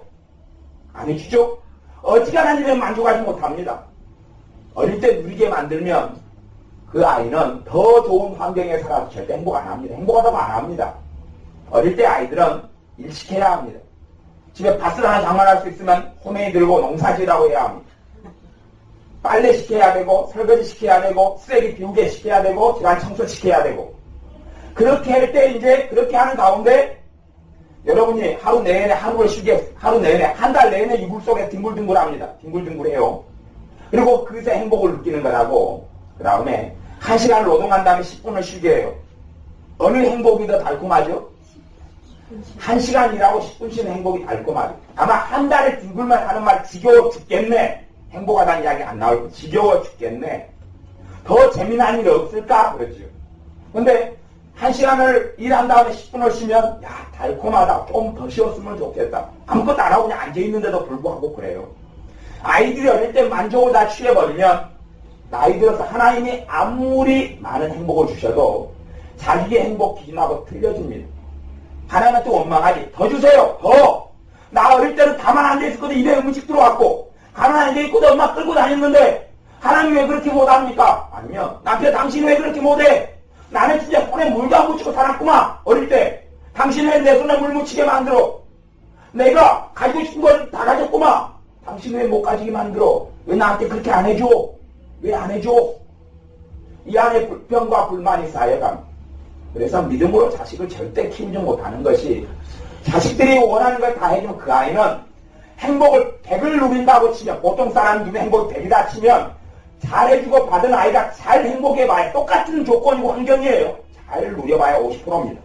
안 해주죠. 어지간한 일에 만족하지 못합니다. 어릴 때 누리게 만들면 그 아이는 더 좋은 환경에 살아서 절대 행복 안 합니다. 행복하다고 안 합니다. 어릴 때 아이들은 일 시켜야 합니다. 집에 밭을 하나 장만할 수 있으면 호메이 들고 농사지라고 해야 합니다. 빨래 시켜야 되고 설거지 시켜야 되고 쓰레기 비우게 시켜야 되고 집안 청소 시켜야 되고 그렇게 할 때 이제 그렇게 하는 가운데 여러분이 하루 내내 하루를 쉬게 하루 내내 한 달 내내 이불 속에 뒹굴뒹굴합니다. 뒹굴뒹굴해요. 그리고 그새 행복을 느끼는 거라고 그 다음에 1시간 노동한 다음에 10분을 쉬게 해요. 어느 행복이 더 달콤하죠? 1시간 일하고 10분 쉬는 행복이 달콤하죠. 아마 한 달을 뒹굴만 하는 말 지겨워 죽겠네. 행복하다는 이야기 안 나올 거 지겨워 죽겠네. 더 재미난 일이 없을까? 그러죠. 근데 1시간을 일한 다음에 10분을 쉬면 야 달콤하다. 좀 더 쉬었으면 좋겠다. 아무것도 안 하고 그냥 앉아있는데도 불구하고 그래요. 아이들이 어릴 때 만족을 다 취해버리면 나이 들어서 하나님이 아무리 많은 행복을 주셔도 자기의 행복 기준하고 틀려집니다. 하나님한테 원망하지. 더 주세요. 더. 나 어릴 때는 가만 앉아있었거든. 입에 음식 들어왔고 가만 앉아있고도 엄마 끌고 다녔는데 하나님 왜 그렇게 못합니까? 아니면 남편 당신 왜 그렇게 못해? 나는 진짜 손에 물도 안 묻히고 살았구만. 어릴 때 당신 왜 내 손에 물 묻히게 만들어? 내가 가지고 싶은 걸 다 가졌구만. 당신 왜 못 가지게 만들어? 왜 나한테 그렇게 안 해줘? 왜 안 해줘? 이 안에 불평과 불만이 쌓여갑니다. 그래서 믿음으로 자식을 절대 키우지 못하는 것이 자식들이 원하는 걸 다 해주면 그 아이는 행복을 100을 누린다고 치면 보통 사람 눈에 행복이 100이다 치면 잘해주고 받은 아이가 잘 행복해봐야 똑같은 조건이고 환경이에요. 잘 누려봐야 50%입니다.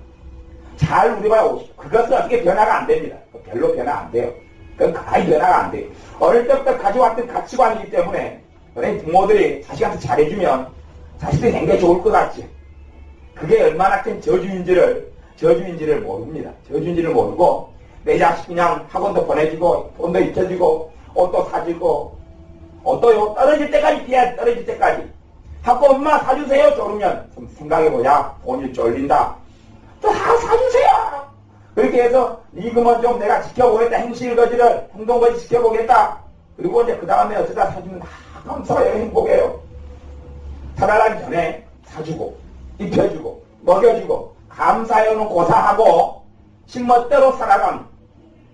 잘 누려봐야 50%. 그것은 어떻게 변화가 안 됩니다. 별로 변화 안 돼요. 그건 거의 변화가 안 돼요. 어릴 때부터 가져왔던 가치관이기 때문에 부모들이 자식한테 잘해주면 자식들이 굉장히 좋을 것 같죠. 그게 얼마나 큰 저주인지를 모릅니다. 저주인지를 모르고 내 자식 그냥 학원도 보내주고 돈도 입혀주고 옷도 사주고 옷도요 떨어질 때까지 비야 떨어질 때까지 하고 엄마 사주세요. 그러면 좀 생각해보자. 돈이 쫄린다. 또 다 사주세요. 그렇게 해서 이금은 좀 내가 지켜보겠다. 행실거지를 행동거지 지켜보겠다. 그리고 이제 그 다음에 어쩌다 사주면 다 감사해요. 행복해요. 살아가기 전에 사주고 입혀주고 먹여주고 감사해요는 고사하고 신멋대로 살아가는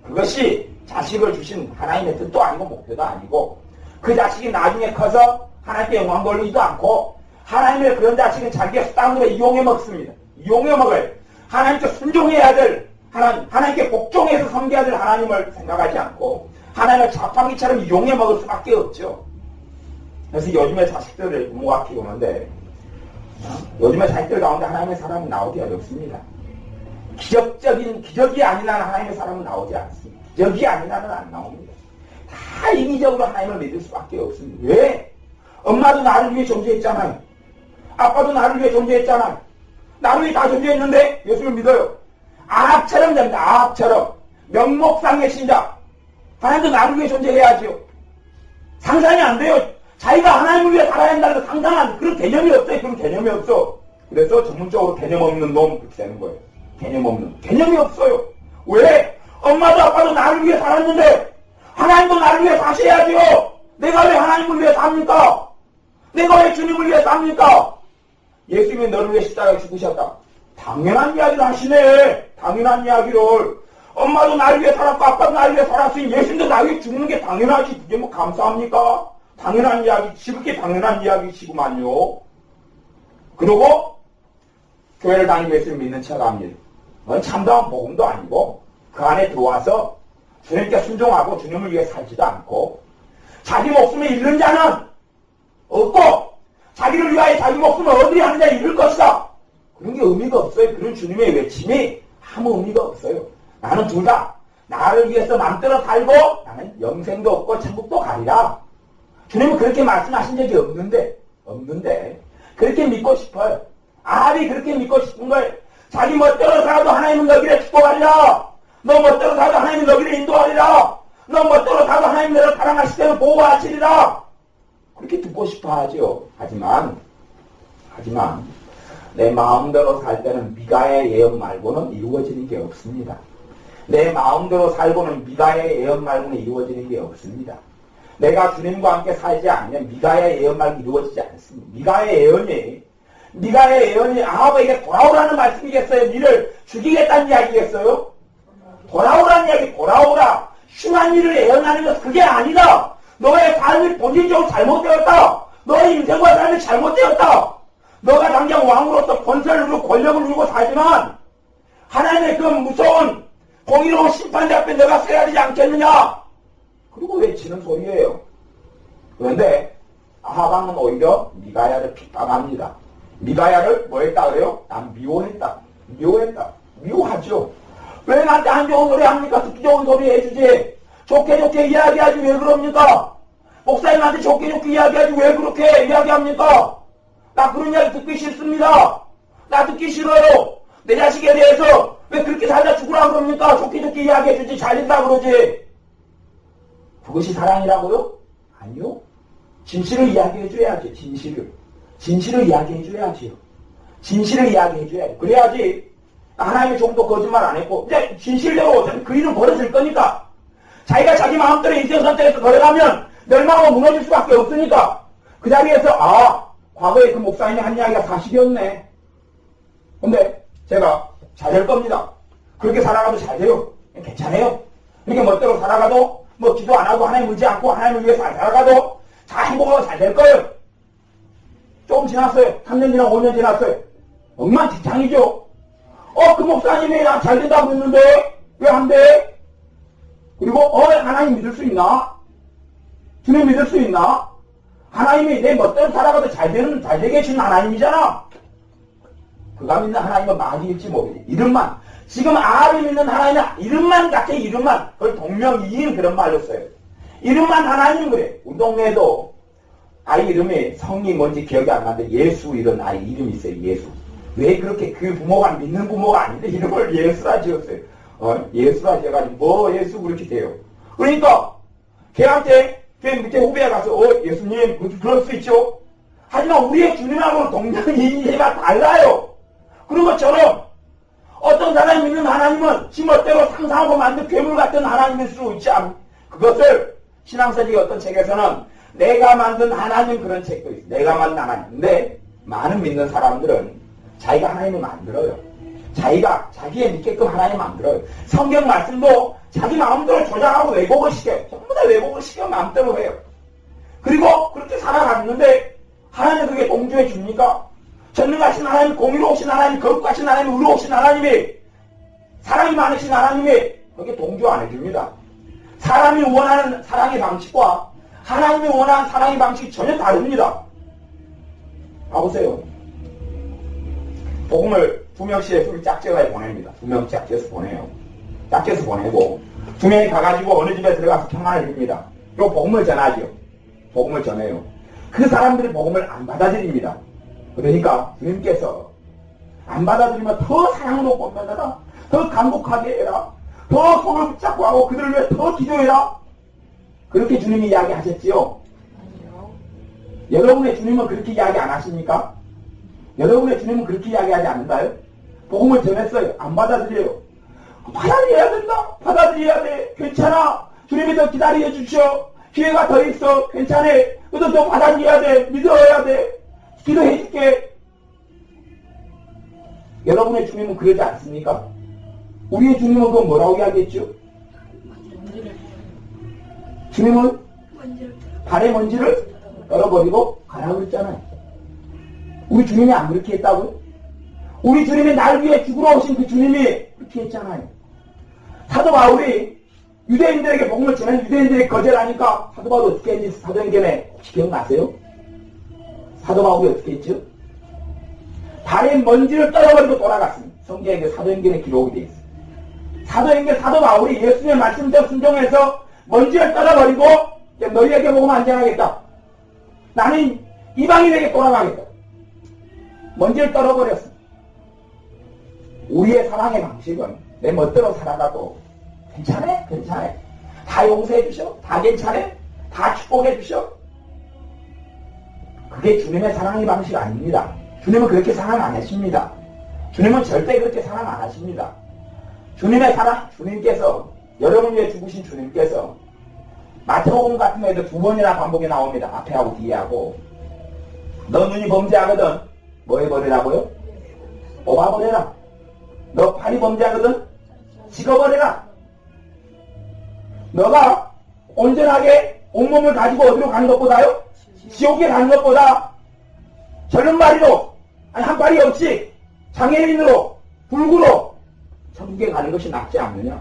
그것이 자식을 주신 하나님의 뜻도 아니고 목표도 아니고 그 자식이 나중에 커서 하나님께 영광 돌리지도 않고 하나님의 그런 자식은 자기의 수단으로 이용해 먹습니다. 이용해 먹어요. 하나님께 순종해야 될 하나님께 복종해서 섬겨야 될 하나님을 생각하지 않고 하나님을 자판기처럼 이용해 먹을 수밖에 없죠. 그래서 요즘에 자식들을 부모가 키우는데 요즘에 자식들 가운데 하나님의 사람은 나오기 어렵습니다. 기적이 아닌 한 하나님의 사람은 나오지 않습니다. 기적이 아닌 한은 안 나옵니다. 다 인위적으로 하나님을 믿을 수밖에 없습니다. 왜? 엄마도 나를 위해 존재했잖아요. 아빠도 나를 위해 존재했잖아요. 나를 위해 다 존재했는데 예수를 믿어요. 아합처럼 됩니다. 아합처럼. 명목상의 신자. 하나님도 나를 위해 존재해야지요. 상상이 안 돼요. 자기가 하나님을 위해 살아야 한다는 거 상상 안 돼. 그런 개념이 없어요. 그런 개념이 없어. 그래서 전문적으로 개념 없는 놈 그렇게 되는 거예요. 개념 없는. 개념이 없어요. 왜? 엄마도 아빠도 나를 위해 살았는데 하나님도 나를 위해 사셔야죠. 내가 왜 하나님을 위해 삽니까? 내가 왜 주님을 위해 삽니까? 예수님이 너를 위해 십자가에 죽으셨다. 당연한 이야기를 하시네. 당연한 이야기를. 엄마도 나를 위해 살았고 아빠도 나를 위해 살았으니 예수님도 나를 위해 죽는 게 당연하지. 그게 뭐 감사합니까? 당연한 이야기, 지극히 당연한 이야기시구만요. 그리고 교회를 다니고 예수를 믿는 척합니다. 그건 참다운 복음도 아니고 그 안에 들어와서 주님께 순종하고 주님을 위해 살지도 않고 자기 목숨을 잃는 자는 없고 자기를 위하여 자기 목숨을 얻으리 하는 자 잃을 것이다. 그런 게 의미가 없어요. 그런 주님의 외침이 아무 의미가 없어요. 나는 둘 다 나를 위해서 맘대로 살고 나는 영생도 없고 천국도 가리라. 주님은 그렇게 말씀하신 적이 없는데 그렇게 믿고 싶어요. 아합이 그렇게 믿고 싶은 거예요. 자기 멋대로 살아도 하나님은 너희를 축복하리라. 너 멋대로 살아도 하나님은 너희를 인도하리라. 너 멋대로 살아도 하나님은 너를 사랑하실 때는 보호하시리라. 그렇게 듣고 싶어 하죠. 하지만 내 마음대로 살 때는 미가의 예언 말고는 이루어지는 게 없습니다. 내 마음대로 살고는 미가의 예언 말고는 이루어지는 게 없습니다. 내가 주님과 함께 살지 않으면 미가의 예언 말고 이루어지지 않습니다. 미가의 예언이 아합에게 돌아오라는 말씀이겠어요? 니를 죽이겠다는 이야기겠어요? 돌아오라는 이야기, 돌아오라. 흉한 일을 예언하는 것은 그게 아니다. 너의 삶이 본질적으로 잘못되었다. 너의 인생과 삶이 잘못되었다. 너가 당장 왕으로서 권세를 누리고 권력을 누리고 살지만 하나님의 그 무서운 공의로운 심판대 앞에 너가 서야 되지 않겠느냐? 그리고 외치는 소리예요. 그런데 아합은 오히려 미가야를 핍박합니다. 미가야를 뭐 했다 그래요? 난 미워했다. 미워하죠. 왜 나한테 안 좋은 소리 합니까? 듣기 좋은 소리 해주지. 좋게 이야기하지 왜 그럽니까? 목사님한테 좋게 이야기하지 왜 그렇게 이야기합니까? 나 그런 이야기 듣기 싫습니다. 나 듣기 싫어요. 내 자식에 대해서 왜 그렇게 살다 죽으라 그럽니까? 좋게 이야기해주지 잘된다 그러지. 그것이 사랑이라고요? 아니요. 진실을 이야기해줘야지. 진실을 이야기해줘야지요. 진실을 이야기해줘야지. 그래야지 하나님의 종도 거짓말 안 했고 이제 진실대로 그 일은 벌어질 거니까. 자기가 자기 마음대로 인생 선택해서 걸어가면 멸망하고 무너질 수밖에 없으니까 그 자리에서 과거에 그 목사님이 한 이야기가 사실이었네. 근데 제가 잘 될 겁니다. 그렇게 살아가도 잘 돼요. 괜찮아요. 이렇게 멋대로 살아가도 뭐 기도 안 하고 하나님 의지 않고 하나님을 위해 살아가도 다 행복하고 잘 될 거예요. 조금 지났어요. 3년 지나고 5년 지났어요. 엉망진창이죠. 그 목사님이 나 잘 된다고 했는데 왜 안 돼? 그리고 하나님 믿을 수 있나? 주님 믿을 수 있나? 하나님이 내 멋대로 살아가도 잘 되게 해주는 하나님이잖아. 그가 믿는 하나님은 마귀일지 모르지. 이름만. 지금 아합이 믿는 하나님은 이름만 같아, 이름만. 그걸 동명이인 그런 말로 써요. 이름만 하나님 그래. 우리 동네에도 아이 이름이 성이 뭔지 기억이 안 나는데 예수 이런 아이 이름이 있어요. 예수. 왜 그렇게 그 부모가 믿는 부모가 아닌데 이름을 예수라 지었어요. 예수라 지어가지고 뭐 예수 그렇게 돼요. 그러니까 걔한테 걔 밑에 후배가 가서 예수님 그럴 수 있죠. 하지만 우리의 주님하고는 동명이인이가 달라요. 그런 것처럼 어떤 사람이 믿는 하나님은 지 멋대로 상상하고 만든 괴물 같은 하나님일 수 있지 않. 그것을 신앙서적의 어떤 책에서는 내가 만든 하나님 그런 책도 있어요. 내가 만든 하나님. 근데 많은 믿는 사람들은 자기가 하나님을 만들어요. 자기가 자기에 믿게끔 하나님 만들어요. 성경 말씀도 자기 마음대로 조작하고 왜곡을 시켜요. 전부 다 왜곡을 시켜 마음대로 해요. 그리고 그렇게 살아갔는데 하나님 그게 동조해 줍니까? 전능하신 하나님, 공의로우신 하나님, 거룩하신 하나님, 의로우신 하나님이 사랑이 많으신 하나님이 그게 동조 안 해줍니다. 사람이 원하는 사랑의 방식과 하나님이 원하는 사랑의 방식이 전혀 다릅니다. 봐보세요. 복음을 2명씩의 둘 짝지어서 보냅니다. 2명 짝지어서 보내요. 짝지어서 보내고 2명이 가가지고 어느 집에 들어가서 평안을 빕니다. 요 복음을 전하죠. 복음을 전해요. 그 사람들이 복음을 안 받아들입니다. 그러니까 주님께서 안 받아들이면 더 사랑으로 본받아라. 더 간곡하게 해라. 더 손을 붙잡고 하고 그들을 위해 더 기도해라. 그렇게 주님이 이야기하셨지요. 아니요. 여러분의 주님은 그렇게 이야기 안 하십니까? 여러분의 주님은 그렇게 이야기하지 않는가요? 복음을 전했어요. 안 받아들여요. 받아들여야 된다. 받아들여야 돼. 괜찮아. 주님이 더 기다려 주십시오. 기회가 더 있어. 괜찮아. 너도 더 받아들여야 돼. 믿어야 돼. 기도해 줄게. 여러분의 주님은 그러지 않습니까? 우리의 주님은 그건 뭐라고 이야기했죠? 주님은 발의 먼지를 떨어버리고 가라고 했잖아요. 우리 주님이 안 그렇게 했다고요? 우리 주님이 날 위해 죽으러 오신 그 주님이 그렇게 했잖아요. 사도 바울이 유대인들에게 복음을 전하는 유대인들이 거절하니까 사도 바울이 어떻게 했는지 사도행전에 혹시 기억나세요? 사도 바울이 어떻게 했죠? 발의 먼지를 떨어버리고 돌아갔습니다. 성경에 사도행전에 기록이 되어 있습니다. 사도행전 사도 바울이 예수님의 말씀대로 순종해서 먼지를 떨어버리고 너희에게 복음 안 전하겠다. 나는 이방인에게 돌아가겠다. 먼지를 떨어버렸습니다. 우리의 사랑의 방식은 내 멋대로 살아가도 괜찮아? 괜찮아. 다 용서해 주셔. 다 괜찮아. 다 축복해 주셔. 그게 주님의 사랑의 방식 아닙니다. 주님은 그렇게 사랑 안 하십니다. 주님은 절대 그렇게 사랑 안 하십니다. 주님의 사랑, 주님께서 여러분 위해 죽으신 주님께서 마태복음 같은 거에도 2번이나 반복이 나옵니다. 앞에 하고 뒤에 하고. 너 눈이 범죄하거든 뭐 해버리라고요? 뽑아버려라. 너 팔이 범죄하거든 찍어버려라. 너가 온전하게 온몸을 가지고 어디로 가는 것보다요? 지옥에 가는 것보다 저런 발이로 아니 한 발이 없이 장애인으로 불구로 천국에 가는 것이 낫지 않느냐.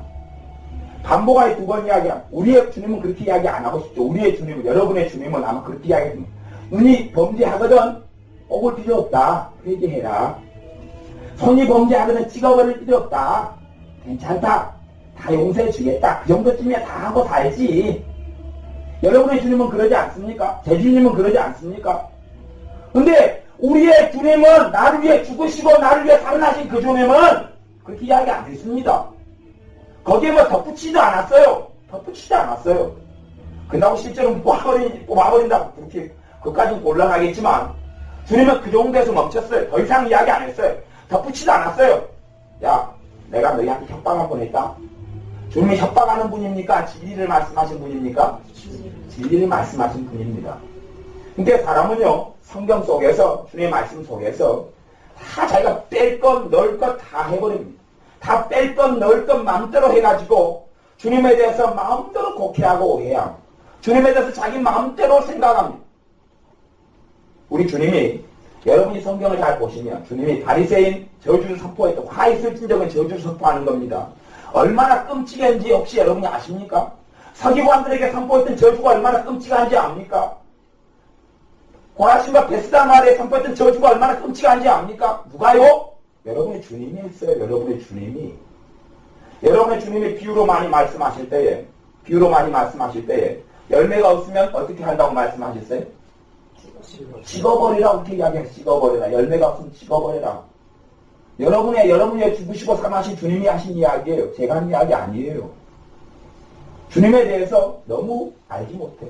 반복하여 2번 이야기합니다. 우리의 주님은 그렇게 이야기 안 하고 싶죠. 우리의 주님은 여러분의 주님은 아마 그렇게 이야기합니다. 눈이 범죄하거든 뽑을 필요 없다. 회개해라. 손이 범죄하거든 찍어버릴 필요 없다. 괜찮다. 다 용서해 주겠다. 그 정도쯤이야 다 하고 살지. 여러분의 주님은 그러지 않습니까? 제 주님은 그러지 않습니까? 근데 우리의 주님은 나를 위해 죽으시고 나를 위해 살아나신 그 주님은 그렇게 이야기 안 했습니다. 거기에 뭐 덧붙이지도 않았어요. 덧붙이지 않았어요. 그렇다고 실제로 뽑아버린다고 그렇게 그것까지는 곤란하겠지만 주님은 그 정도에서 멈췄어요. 더 이상 이야기 안 했어요. 덧붙이지도 않았어요. 야, 내가 너희한테 협박 한 번 했다. 주님이 협박하는 분입니까? 진리를 말씀하신 분입니까? 진리를 말씀하신 분입니다. 근데 사람은요, 성경 속에서, 주님의 말씀 속에서 다 자기가 뺄 것, 넣을 것 다 해버립니다. 다 뺄 것, 넣을 것 마음대로 해가지고 주님에 대해서 마음대로 곡해하고 오해하고 주님에 대해서 자기 마음대로 생각합니다. 우리 주님이 여러분이 성경을 잘 보시면 주님이 바리새인 저주를 선포했던 화 있을 진정은 저주를 선포하는 겁니다. 얼마나 끔찍한지 혹시 여러분이 아십니까? 서기관들에게 선포했던 저주가 얼마나 끔찍한지 압니까? 고라신과 베스다 마을에 선포했던 저주가 얼마나 끔찍한지 압니까? 누가요? 여러분의 주님이 했어요. 여러분의 주님이. 여러분의 주님이 비유로 많이 말씀하실 때에 열매가 없으면 어떻게 한다고 말씀하셨어요? 찍어버리라. 어떻게 이야기해요? 찍어버리라. 열매가 없으면 찍어버리라. 여러분의 죽으시고 사망하신 주님이 하신 이야기예요. 제가 한 이야기 아니에요. 주님에 대해서 너무 알지 못해.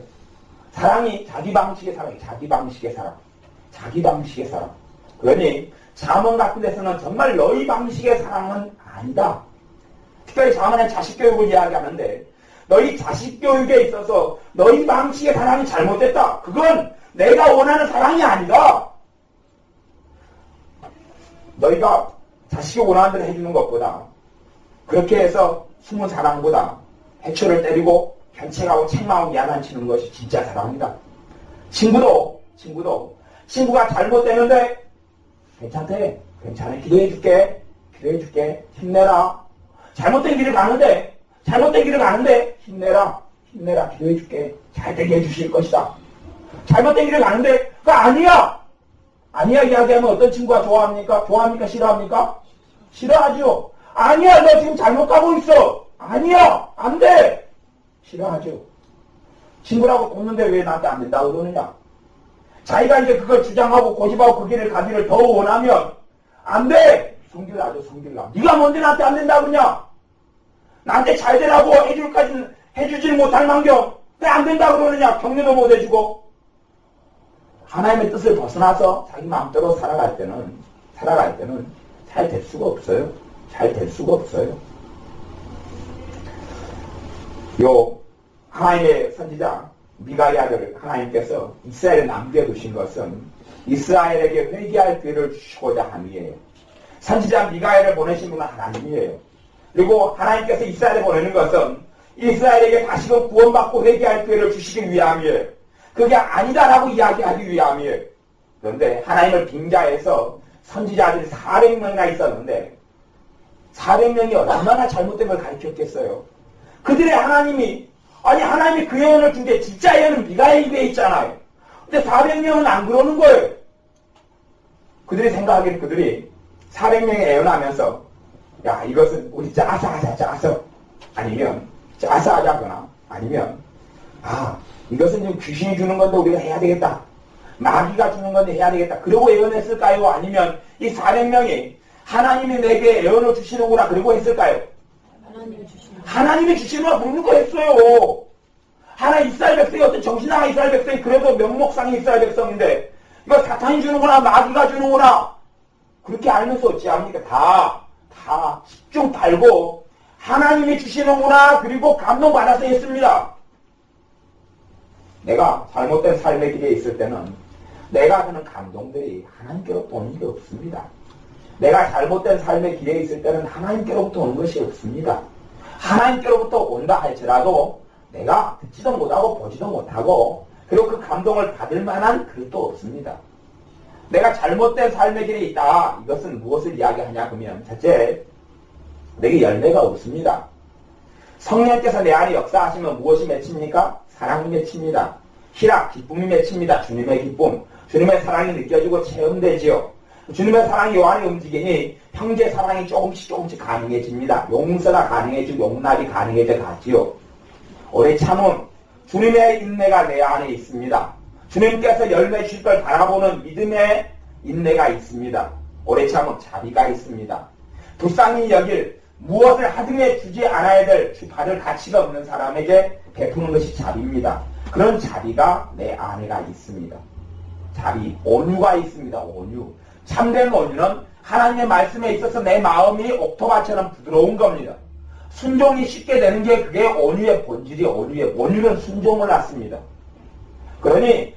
사랑이 자기 방식의 사랑이에요. 자기 방식의 사랑. 자기 방식의 사랑. 그러니 잠언 같은 데서는 정말 너희 방식의 사랑은 아니다. 특별히 잠언은 자식 교육을 이야기하는데 너희 자식 교육에 있어서 너희 방식의 사랑이 잘못됐다. 그건 내가 원하는 사랑이 아니다. 너희가 자식이 원하는 대로 해주는 것보다 그렇게 해서 숨은 사랑보다 해초를 때리고 견책하고 책망하고 야단치는 것이 진짜 사랑이다. 친구가 잘못되는데 괜찮대. 괜찮아. 기도해줄게. 힘내라. 잘못된 길을 가는데 힘내라. 기도해줄게. 잘되게 해주실 것이다. 잘못된 길을 가는데 그거 아니야 이야기하면 어떤 친구가 좋아합니까? 싫어합니까? 싫어하죠. 아니야, 너 지금 잘못 가고 있어. 아니야, 안 돼. 싫어하죠. 친구라고 돕는데 왜 나한테 안 된다고 그러느냐? 자기가 이제 그걸 주장하고 고집하고 그 길을 가기를 더 원하면 안 돼. 성질나죠. 네가 뭔데 나한테 안 된다고 그러냐? 나한테 잘 되라고 해주질 못할 망정 왜 안 된다고 그러느냐? 격려도 못 해주고 하나님의 뜻을 벗어나서 자기 마음대로 살아갈 때는 잘 될 수가 없어요. 잘 될 수가 없어요. 하나님의 선지자 미가야를 하나님께서 이스라엘에 남겨두신 것은 이스라엘에게 회개할 기회를 주시고자 함이에요. 선지자 미가야를 보내신 분은 하나님이에요. 그리고 하나님께서 이스라엘에 보내는 것은 이스라엘에게 다시금 구원받고 회개할 기회를 주시기 위함이에요. 그게 아니다라고 이야기하기 위함이에요. 그런데 하나님을 빙자해서 선지자들이 400명이나 있었는데 400명이 얼마나 잘못된 걸 가르쳤겠어요. 그들의 하나님이 그 예언을 준 게 진짜 예언은 미가야에게 있잖아요. 근데 400명은 안 그러는 거예요. 그들이 생각하기엔 그들이 400명이 예언하면서 야 이것은 우리 짜서 아니면 짜서 하자거나 아니면 이것은 지금 귀신이 주는 건데 우리가 해야 되겠다. 마귀가 주는 건데 해야 되겠다. 그러고 예언했을까요? 아니면 이 400명이 하나님이 내게 예언을 주시는구나 그러고 했을까요? 하나님이 주시는구나 그러는 거 했어요. 이스라엘 백성이 어떤 정신나간 이스라엘 백성이 그래도 명목상의 이스라엘 백성인데 이거 사탄이 주는구나 마귀가 주는구나 그렇게 알면서 어찌합니까? 다 집중 달고 하나님이 주시는구나 그리고 감동받아서 했습니다. 내가 잘못된 삶의 길에 있을 때는 내가 하는 감동들이 하나님께로부터 오는 게 없습니다. 내가 잘못된 삶의 길에 있을 때는 하나님께로부터 오는 것이 없습니다. 하나님께로부터 온다 할지라도 내가 듣지도 못하고 보지도 못하고 그리고 그 감동을 받을 만한 그릇도 없습니다. 내가 잘못된 삶의 길에 있다. 이것은 무엇을 이야기하냐 그러면 첫째, 내게 열매가 없습니다. 성령께서 내 안에 역사하시면 무엇이 맺힙니까? 사랑이 맺힙니다. 희락, 기쁨이 맺힙니다. 주님의 기쁨, 주님의 사랑이 느껴지고 체험되지요. 주님의 사랑이 요 안에 움직이니 형제 사랑이 조금씩 가능해집니다. 용서가 가능해지고 용납이 가능해져 가지요. 오래 참음, 주님의 인내가 내 안에 있습니다. 주님께서 열매 주실 걸 바라보는 믿음의 인내가 있습니다. 오래 참음, 자비가 있습니다. 불쌍히 여길 무엇을 하등에 주지 않아야 될 받을 가치가 없는 사람에게 베푸는 것이 자비입니다. 그런 자비가 내 안에가 있습니다. 자비, 온유가 있습니다. 온유. 참된 온유는 하나님의 말씀에 있어서 내 마음이 옥토바처럼 부드러운 겁니다. 순종이 쉽게 되는 게 그게 온유의 본질이 온유는 순종을 낳습니다. 그러니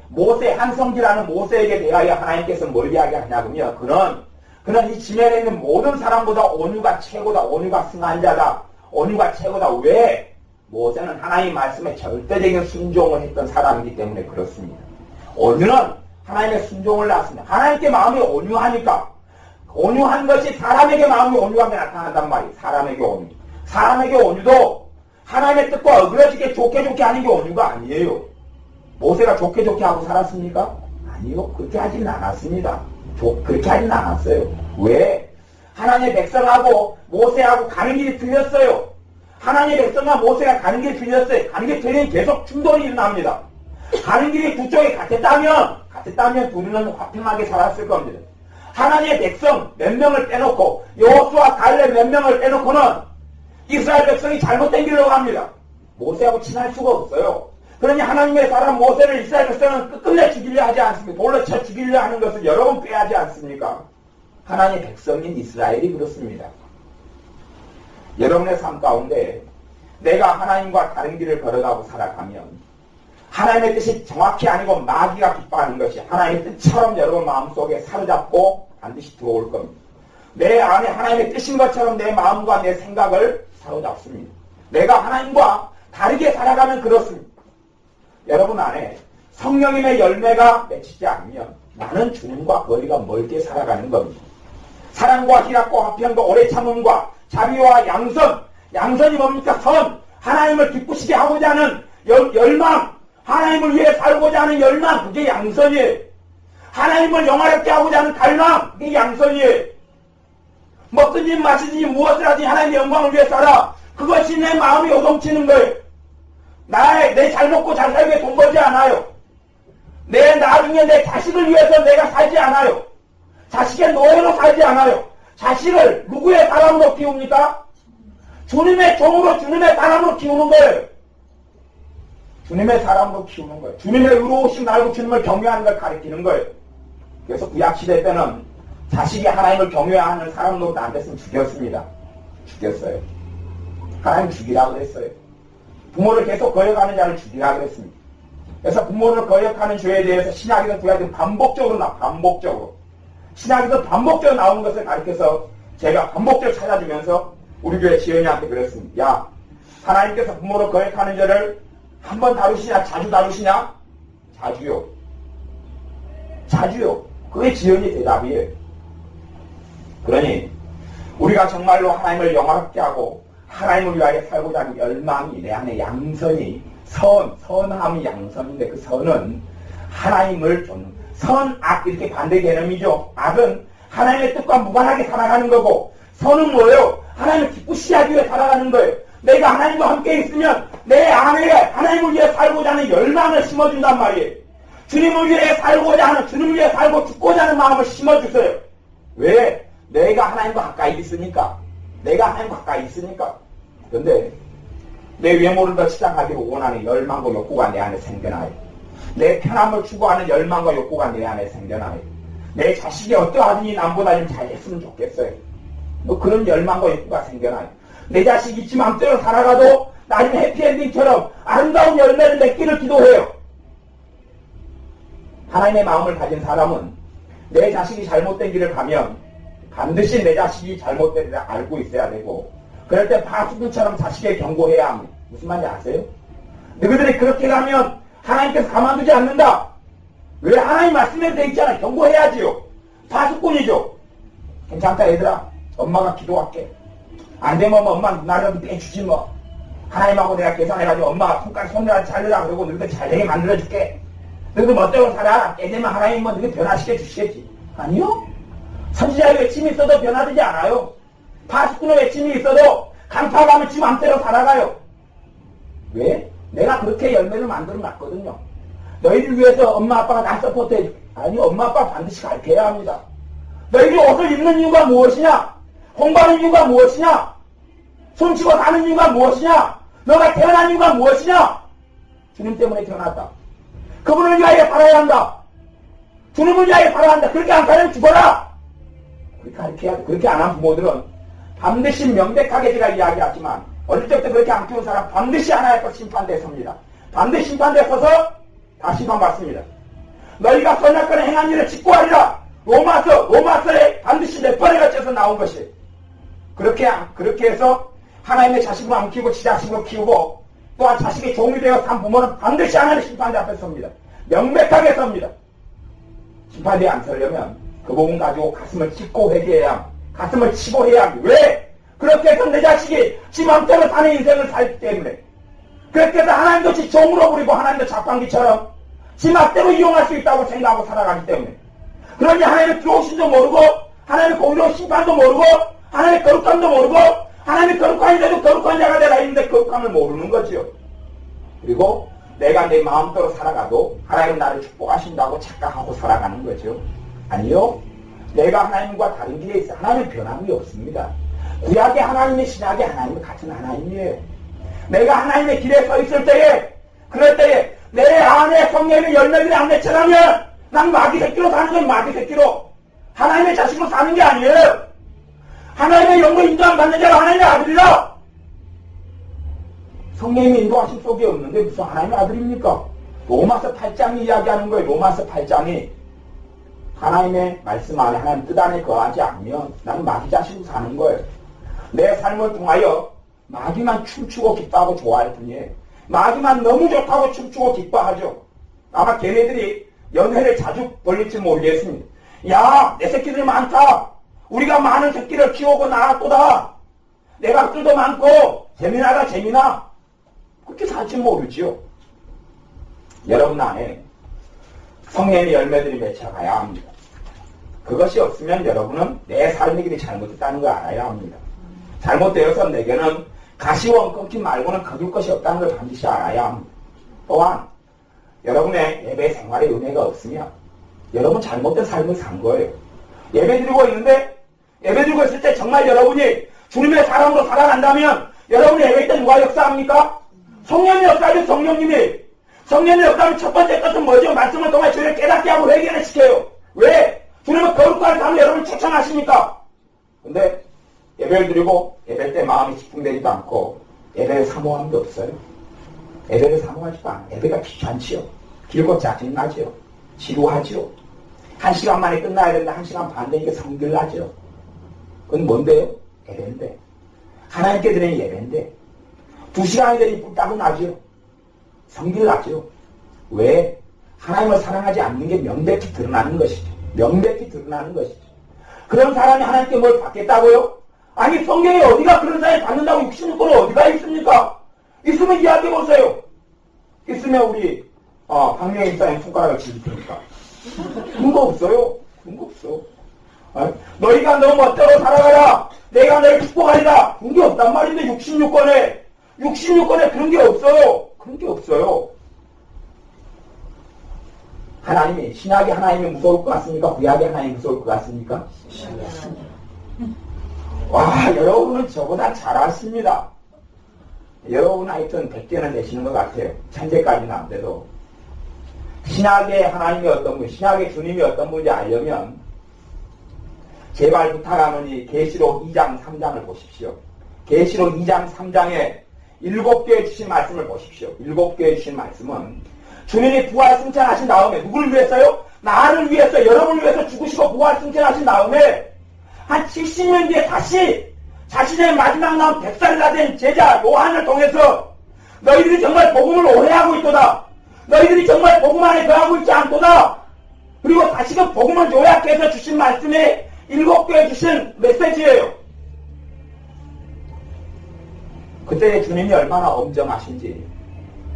한성기라는 모세에게 대하여 하나님께서 뭘 이야기하냐 그러면 그는 이 지면에 있는 모든 사람보다 온유가 최고다. 온유가 승한 자다. 온유가 최고다. 왜? 모세는 하나님 말씀에 절대적인 순종을 했던 사람이기 때문에 그렇습니다. 온유는 하나님의 순종을 낳습니다. 하나님께 마음이 온유하니까 온유한 것이 사람에게 마음이 온유하게 나타난단 말이에요. 사람에게 온유. 사람에게 온유도 하나님의 뜻과 어그러지게 좋게 하는 게 온유가 아니에요. 모세가 좋게 하고 살았습니까? 아니요. 그렇게 하지는 않았습니다. 그렇게 하진 않았어요. 왜? 하나님의 백성하고 모세하고 가는 길이 틀렸어요. 하나님의 백성과 모세가 가는 길이 틀렸어요. 가는 길이 틀리면 계속 충돌이 일어납니다. 가는 길이 두 쪽이 같았다면 둘이는 화평하게 살았을 겁니다. 하나님의 백성 몇 명을 빼놓고 여호수아 갈렙 몇 명을 빼놓고는 이스라엘 백성이 잘못된 길로 갑니다. 모세하고 친할 수가 없어요. 그러니 하나님의 사람 모세를 이스라엘 백성은 끝끝내 죽이려 하지 않습니까? 돌로 쳐 죽이려 하는 것을 여러 번 빼하지 않습니까? 하나님의 백성인 이스라엘이 그렇습니다. 여러분의 삶 가운데 내가 하나님과 다른 길을 걸어가고 살아가면 하나님의 뜻이 정확히 아니고 마귀가 기뻐하는 것이 하나님의 뜻처럼 여러분 마음속에 사로잡고 반드시 들어올 겁니다. 내 안에 하나님의 뜻인 것처럼 내 마음과 내 생각을 사로잡습니다. 내가 하나님과 다르게 살아가면 그렇습니다. 여러분 안에 성령님의 열매가 맺히지 않으면 나는 주님과 거리가 멀게 살아가는 겁니다. 사랑과 희락과 화평과 오래 참음과 자비와 양선이 뭡니까? 선, 하나님을 기쁘시게 하고자 하는 열망, 하나님을 위해 살고자 하는 열망, 그게 양선이에요. 하나님을 영화롭게 하고자 하는 갈망, 그게 양선이에요. 먹든지 마시든지 무엇을 하든지 하나님의 영광을 위해 살아. 그것이 내 마음이 요동치는 거예요. 내 잘 먹고 잘 살기 위해 돈 벌지 않아요. 나중에 내 자식을 위해서 내가 살지 않아요. 자식의 노예로 살지 않아요. 자식을 누구의 사람으로 키웁니까? 주님의 종으로 주님의 사람으로 키우는 거예요. 주님의 사람으로 키우는 거예요. 주님의 의로우신 알고 주님을 경외하는 걸 가리키는 거예요. 그래서 구약시대 때는 자식이 하나님을 경외하는 사람으로 안 됐으면 죽였습니다. 죽였어요. 하나님 죽이라고 그랬어요. 부모를 계속 거역하는 자를 죽이라고 그랬습니다. 그래서 부모를 거역하는 죄에 대해서 신약이든 구약이든 반복적으로 반복적으로 신약에서 반복적으로 나오는 것을 가리켜서 제가 반복적으로 찾아주면서 우리 교회 지연이한테 그랬습니다. 야, 하나님께서 부모를 거역하는 죄를 한 번 다루시냐, 자주 다루시냐? 자주요. 자주요. 그게 지연이 대답이에요. 그러니 우리가 정말로 하나님을 영화롭게 하고 하나님을 위하여 살고자 하는 열망이 내 안에 양선이 선함이 양선인데 그 선은 하나님을 좀 선, 악 이렇게 반대 개념이죠. 악은 하나님의 뜻과 무관하게 살아가는 거고 선은 뭐예요? 하나님을 기쁘시게 하기 위해 살아가는 거예요. 내가 하나님과 함께 있으면 내 안에 하나님을 위해 살고자 하는 열망을 심어준단 말이에요. 주님을 위해 살고자 하는, 주님을 위해 살고 죽고자 하는 마음을 심어주세요. 왜? 내가 하나님과 가까이 있으니까. 내가 하나님과 가까이 있으니까. 그런데 내 외모를 더 치장하기를 원하는 열망과 욕구가 내 안에 생겨나요. 내 편함을 추구하는 열망과 욕구가 내 안에 생겨나요. 내 자식이 어떠하든지 남보다 좀 잘했으면 좋겠어요. 뭐 그런 열망과 욕구가 생겨나요. 내 자식이 지 맘대로 살아가도 나중에 해피엔딩처럼 아름다운 열매를 맺기를 기도해요. 하나님의 마음을 가진 사람은 내 자식이 잘못된 길을 가면 반드시 내 자식이 잘못된 길을 알고 있어야 되고 그럴 때 파수꾼처럼 자식에게 경고해야 합니다. 무슨 말인지 아세요? 너희들이 그렇게 가면 하나님께서 가만두지 않는다. 왜? 하나님 말씀에 돼 있잖아. 경고해야지요. 파수꾼이죠. 괜찮다 얘들아. 엄마가 기도할게. 안 되면 뭐 엄마 나라도 빼주지 뭐. 하나님하고 내가 계산해가지고 엄마가 손가락 잘르라 그러고 너희들 잘되게 만들어줄게. 너희들 멋대로 살아. 깨지면 하나님 뭐 너희들 변화시켜 주시겠지. 아니요. 선지자의 외침이 있어도 변화되지 않아요. 파수꾼의 외침이 있어도 강파 가면 지 맘대로 살아가요. 왜? 내가 그렇게 열매를 만들어 놨거든요. 너희들 위해서 엄마 아빠가 나 서포트해줄게. 아니, 엄마 아빠 반드시 가르쳐야 합니다. 너희들이 옷을 입는 이유가 무엇이냐? 공부하는 이유가 무엇이냐? 숨쉬고 사는 이유가 무엇이냐? 너가 태어난 이유가 무엇이냐? 주님 때문에 태어났다. 그분을 위하여 살아야 한다. 주님을 위하여 살아야 한다. 그렇게 안 살면 죽어라. 그렇게 가르쳐야 돼. 그렇게 안 한 부모들은 반드시 명백하게 제가 이야기하지만 어릴 때부터 그렇게 안 키운 사람 반드시 하나의 것 심판대에 섭니다. 반드시 심판대에 서서 다 심판받습니다. 너희가 선악과를 행한 일을 직고하리라. 로마서에 반드시 몇 번에 걸쳐서 나온 것이. 그렇게 해서 하나님의 자식으로 안 키우고 지 자식으로 키우고 또한 자식의 종이 되어 산 부모는 반드시 하나님의 심판대 앞에 섭니다. 명백하게 섭니다. 심판대에 안 서려면 그 부분 가지고 가슴을 찢고 회개해야 합니다. 가슴을 치고 해야 합니다. 왜? 그렇게 해서 내 자식이 지 맘대로 사는 인생을 살기 때문에 그렇게 해서 하나님도 지 종으로 부리고 하나님도 자판기처럼 지 맘대로 이용할 수 있다고 생각하고 살아가기 때문에 그러니 하나님의 들어오신도 모르고 하나님의 공의로운 심판도 모르고 하나님의 거룩함도 모르고 하나님의 거룩한인데도 거룩한 자가 되라 있는데 거룩함을 모르는 거죠. 그리고 내가 내 마음대로 살아가도 하나님은 나를 축복하신다고 착각하고 살아가는 거죠. 아니요. 내가 하나님과 다른 길에 있어. 하나님은 변함이 없습니다. 구약의 하나님의 신약의 하나님은 같은 하나님이에요. 내가 하나님의 길에 서 있을 때에 그럴 때에 내 안에 성령의 열매들이 안 맺혀가면 난 마귀 새끼로 사는 건 마귀 새끼로 하나님의 자식으로 사는 게 아니에요. 하나님의 영으로 인도함 받는 자가 하나님의 아들이라. 성령의 인도하심 속에 없는데 무슨 하나님의 아들입니까? 로마서 8장이 이야기하는 거예요. 로마서 8장이 하나님의 말씀 안에 하나님 뜻 안에 거하지 않으면 나는 마귀 자식으로 사는 거예요. 내 삶을 통하여 마귀만 춤추고 기뻐하고 좋아할 뿐이에요. 마귀만 너무 좋다고 춤추고 기뻐하죠. 아마 걔네들이 연회를 자주 벌릴지 모르겠습니다. 야, 내 새끼들 많다. 우리가 많은 새끼를 키우고 나갔도다. 내 박들도 많고 재미나다 재미나. 그렇게 살지 모르지요. 여러분 안에 성령의 열매들이 맺혀가야 합니다. 그것이 없으면 여러분은 내 삶의 길이 잘못됐다는 걸 알아야 합니다. 잘못되어서 내게는 가시원 끊기 말고는 거둘 것이 없다는 걸 반드시 알아야 합니다. 또한 여러분의 예배 생활에 은혜가 없으면 여러분 잘못된 삶을 산 거예요. 예배 드리고 있는데 예배 드리고 있을 때 정말 여러분이 주님의 사람으로 살아간다면 여러분의 예배 때 누가 역사합니까? 성령이 역사하죠. 성령님이. 성령이 없다면 첫 번째 것은 뭐죠? 말씀을 통해 주님을 깨닫게 하고 회개를 시켜요. 왜? 주님은 거룩한 삶을 여러분 추천하십니까? 근데 예배를 드리고 예배 때 마음이 집중되지도 않고 예배를 사모함도 없어요. 예배를 사모하지도 않아요. 예배가 귀찮지요. 길고 짜증나지요. 지루하지요. 1시간 만에 끝나야 되는데 1시간 반 되니까 성질나죠. 그건 뭔데요? 예배인데. 하나님께 드리는 예배인데 2시간이 되니 뿔따고 나죠. 성질나죠. 왜? 하나님을 사랑하지 않는 게 명백히 드러나는 것이죠. 명백히 드러나는 것이죠. 그런 사람이 하나님께 뭘 받겠다고요? 아니 성경에 어디가 그런 사람이 받는다고 66권은 어디가 있습니까? 있으면 이야기해보세요. 있으면 우리 박명희 집사님 손가락을 칠 테니까. 근거 없어요. 근거 없어. 너희가 너무 멋대로 살아가라. 내가 너를 축복하리라. 그런 게 없단 말인데 66권에 그런 게 없어요. 그런 게 없어요. 하나님이 신약의 하나님이 무서울 것 같습니까? 구약의 하나님이 무서울 것 같습니까? 와, 여러분은 저보다 잘 아십니다. 여러분 하여튼 100개는 되시는 것 같아요. 천재까지는 안 돼도. 신약의 하나님이 어떤 분, 신약의 주님이 어떤 분인지 알려면 제발 부탁하노니 계시록 2장 3장을 보십시오. 계시록 2장 3장에 7교회 주신 말씀을 보십시오. 7교회 주신 말씀은 주님이 부활 승천하신 다음에 누구를 위해서요? 나를 위해서, 여러분을 위해서 죽으시고 부활 승천하신 다음에 한 70년 뒤에 다시 자신의 마지막 남은 100살이나 된 제자 요한을 통해서 너희들이 정말 복음을 오해하고 있도다. 너희들이 정말 복음 안에 거하고 있지 않도다. 그리고 다시금 복음을 요약해서 주신 말씀이 7교회 주신 메시지예요. 그때 주님이 얼마나 엄정하신지,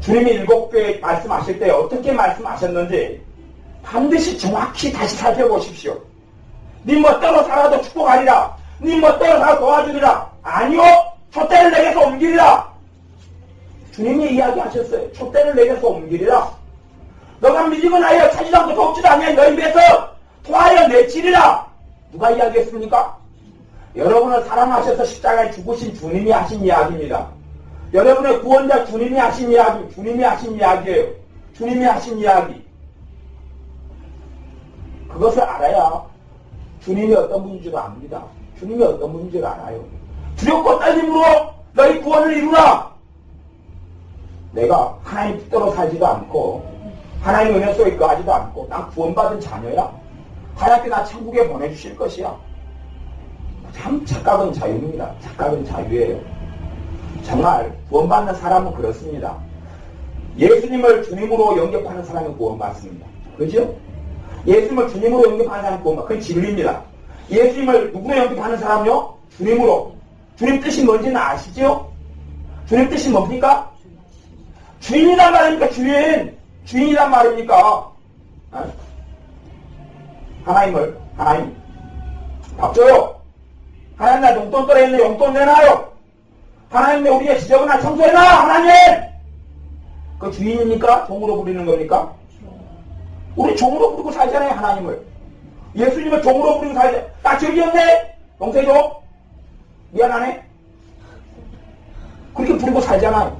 주님이 7교회 말씀하실 때 어떻게 말씀하셨는지 반드시 정확히 다시 살펴보십시오. 네 멋대로 살아도 축복하리라. 네 멋대로 살아 도와주리라. 아니요. 촛대를 내게서 옮기리라. 주님이 이야기하셨어요. 촛대를 내게서 옮기리라. 너가 믿음은 하여 차지도 않고 돕지도 않냐 너희 입에서 토하여 내치리라. 누가 이야기했습니까? 여러분을 사랑하셔서 십자가에 죽으신 주님이 하신 이야기입니다. 여러분의 구원자 주님이 하신 이야기, 주님이 하신 이야기예요. 주님이 하신 이야기. 그것을 알아야 주님이 어떤 분인 줄 압니다. 주님이 어떤 분인 줄 알아요. 두렵고 떨림으로 너희 구원을 이루라. 내가 하나님 뜻대로 살지도 않고 하나님 은혜 속에 거하지도 않고 난 구원받은 자녀야. 하나님께 나 천국에 보내주실 것이야. 참 착각은 자유입니다. 착각은 자유예요. 정말 구원받는 사람은 그렇습니다. 예수님을 주님으로 영접하는 사람은 구원받습니다. 그죠? 예수님을 주님으로 영접하는 사람은 구원받습니다. 그건 진리입니다. 예수님을 누구로 영접하는 사람요? 주님으로. 주님 뜻이 뭔지는 아시죠? 주님 뜻이 뭡니까? 주인이란 말입니까? 주인이란 말입니까? 하나님 밥 줘요. 하나님 나 용돈 떨어있네. 용돈 내놔요. 하나님 내 우리의 지저분한 청소해놔. 하나님! 그 주인입니까? 종으로 부리는 겁니까? 우리 종으로 부리고 살잖아요. 하나님을. 예수님을 종으로 부리고 살잖아요. 나 저기였네? 용서해줘. 미안하네. 그렇게 부리고 살잖아요.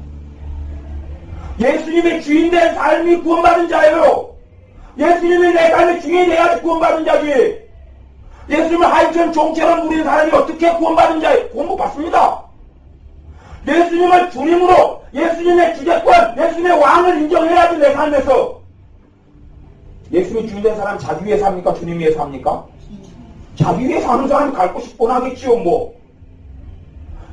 예수님의 주인된 삶이 구원받은 자예요. 예수님이 내 삶의 주인이 돼야지 구원받은 자지. 예수님을 하인처럼 종처럼 부리는 사람이 어떻게 구원받은 자예요? 구원 못 받습니다. 예수님을 주님으로, 예수님의 주제권, 예수님의 왕을 인정해야지 내 삶에서. 예수님이 주인된 사람 자기 위해 삽니까? 주님 위해 삽니까? 자기 위해 사는 사람이 갈 곳이 뻔하겠지요, 뭐.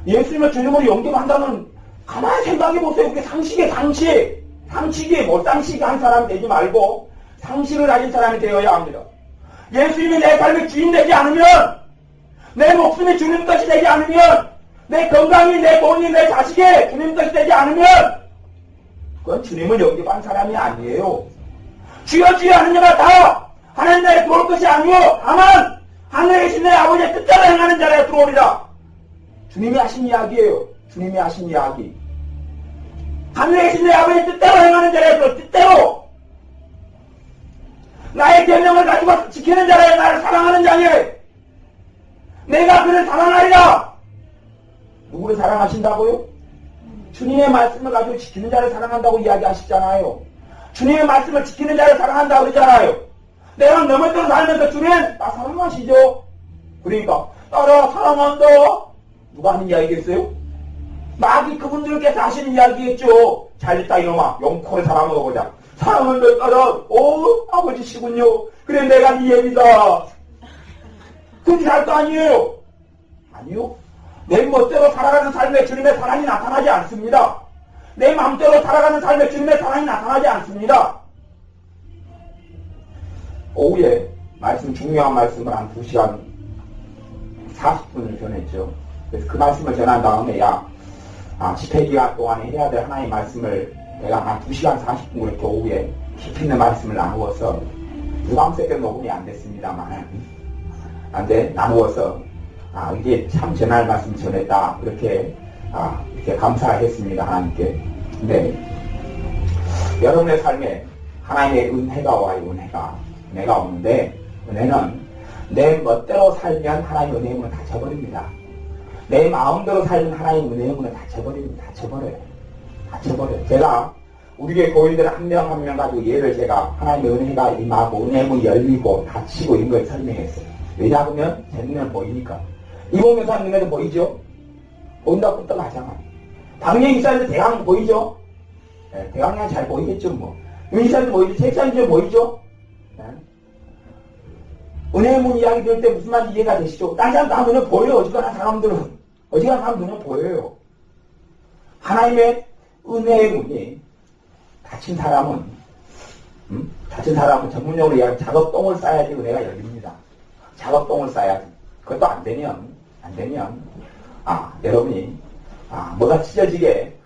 예수님을 주님으로 영접한다는, 가만히 생각해보세요. 그게 상식이 상식이 한 사람이 되지 말고, 상식을 가진 사람이 되어야 합니다. 예수님이 내 삶의 주인 되지 않으면, 내 목숨이 주님 것이 되지 않으면, 내 건강이, 내 돈이, 내 자식이 주님 것이 되지 않으면, 그건 주님을 영접한 사람이 아니에요. 주여 주여 하는 자가 다 하나님 나라에 들어올 것이 아니요 다만 하늘에 계신 내 아버지의 뜻대로 행하는 자라에 들어오리라. 주님이 하신 이야기예요. 주님이 하신 이야기. 하늘에 계신 내 아버지의 뜻대로 행하는 자라에 들어올 뜻대로 나의 계명을 가지고 지키는 자라에 나를 사랑하는 자에 내가 그를 사랑하리라. 누구를 사랑하신다고요? 주님의 말씀을 가지고 지키는 자를 사랑한다고 이야기하시잖아요. 주님의 말씀을 지키는 자를 사랑한다 그러잖아요. 내가 너무대로 살면서 주님 나 사랑하시죠? 그러니까 따라 사랑한다. 누가 하는 이야기겠어요? 마귀 그분들께서 하시는 이야기겠죠. 잘됐다 이놈아 용코를 사랑하고자 사랑을 따라 아버지시군요. 그래 내가 네 애비다. 그렇게 살 거 아니에요? 아니요. 내 멋대로 살아가는 삶에 주님의 사랑이 나타나지 않습니다. 내 마음대로 살아가는 삶에 주님의 사랑이 나타나지 않습니다. 오후에 중요한 말씀을 한 2시간 40분을 전했죠. 그래서 그 말씀을 전한 다음에 집회 기간 동안에 해야 될 하나의 말씀을 내가 한 2시간 40분 그렇게 오후에 깊이 있는 말씀을 나누어서 유감스럽게 녹음이 안 됐습니다만 나누어서 이게 참 전할 말씀 전했다 그렇게 감사했습니다 하나님께. 근데 여러분의 삶에 하나님의 은혜가 와요. 은혜가 오는데 은혜는 내 멋대로 살면 하나님의 은혜의 문을 닫혀버립니다. 내 마음대로 살면 하나님의 은혜의 문을 닫혀버려요. 제가 우리 교회 교인들 한 명 한 명 가지고 예를 제가 하나님의 은혜가 임하고 은혜의 문이 열리고 닫히고 이런 걸 설명했어요. 왜냐하면 제 눈에는 보이니까. 이봉교사 눈에도 보이죠? 보인다고 끄떡하잖아. 당연히 기사님들 대강 보이죠? 네, 대강량 잘 보이겠죠 뭐. 윤기사님도 보이죠? 책사님도 보이죠? 네. 은혜의 문 이야기 들을 때 무슨 말인지 이해가 되시죠? 딴 사람 다 눈에 보여요. 어지간한 사람 눈에 보여요. 하나님의 은혜의 문이 닫힌 사람은 전문용어로 이야기 작업똥을 쌓아야지 은혜가 열립니다. 작업똥을 쌓아야지. 그것도 안 되면 여러분이 뭐가 찢어지게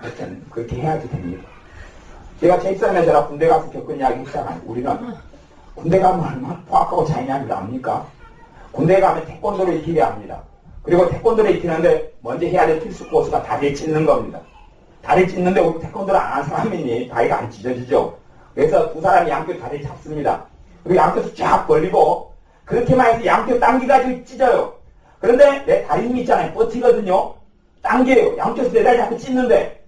그렇게 해야지 됩니다. 제가 책상에서 군대 가서 겪은 이야기 했잖아요. 우리는 군대 가면 얼마나 포악하고 잔인한 줄 압니까? 군대 가면 태권도를 익히게 합니다. 그리고 태권도를 익히는데 먼저 해야 될 필수 코스가 다리를 찢는 겁니다. 다리 찢는데 우리 태권도를 안 한 사람이니 다리가 안 찢어지죠. 그래서 두 사람이 양쪽 다리를 잡습니다. 그리고 양쪽에서 쫙 벌리고 그렇게만 해서 양쪽 당기가지고 찢어요. 그런데 내 다리 힘이 있잖아요. 버티거든요. 당겨요. 양쪽에서 내 다리 자꾸 찢는데.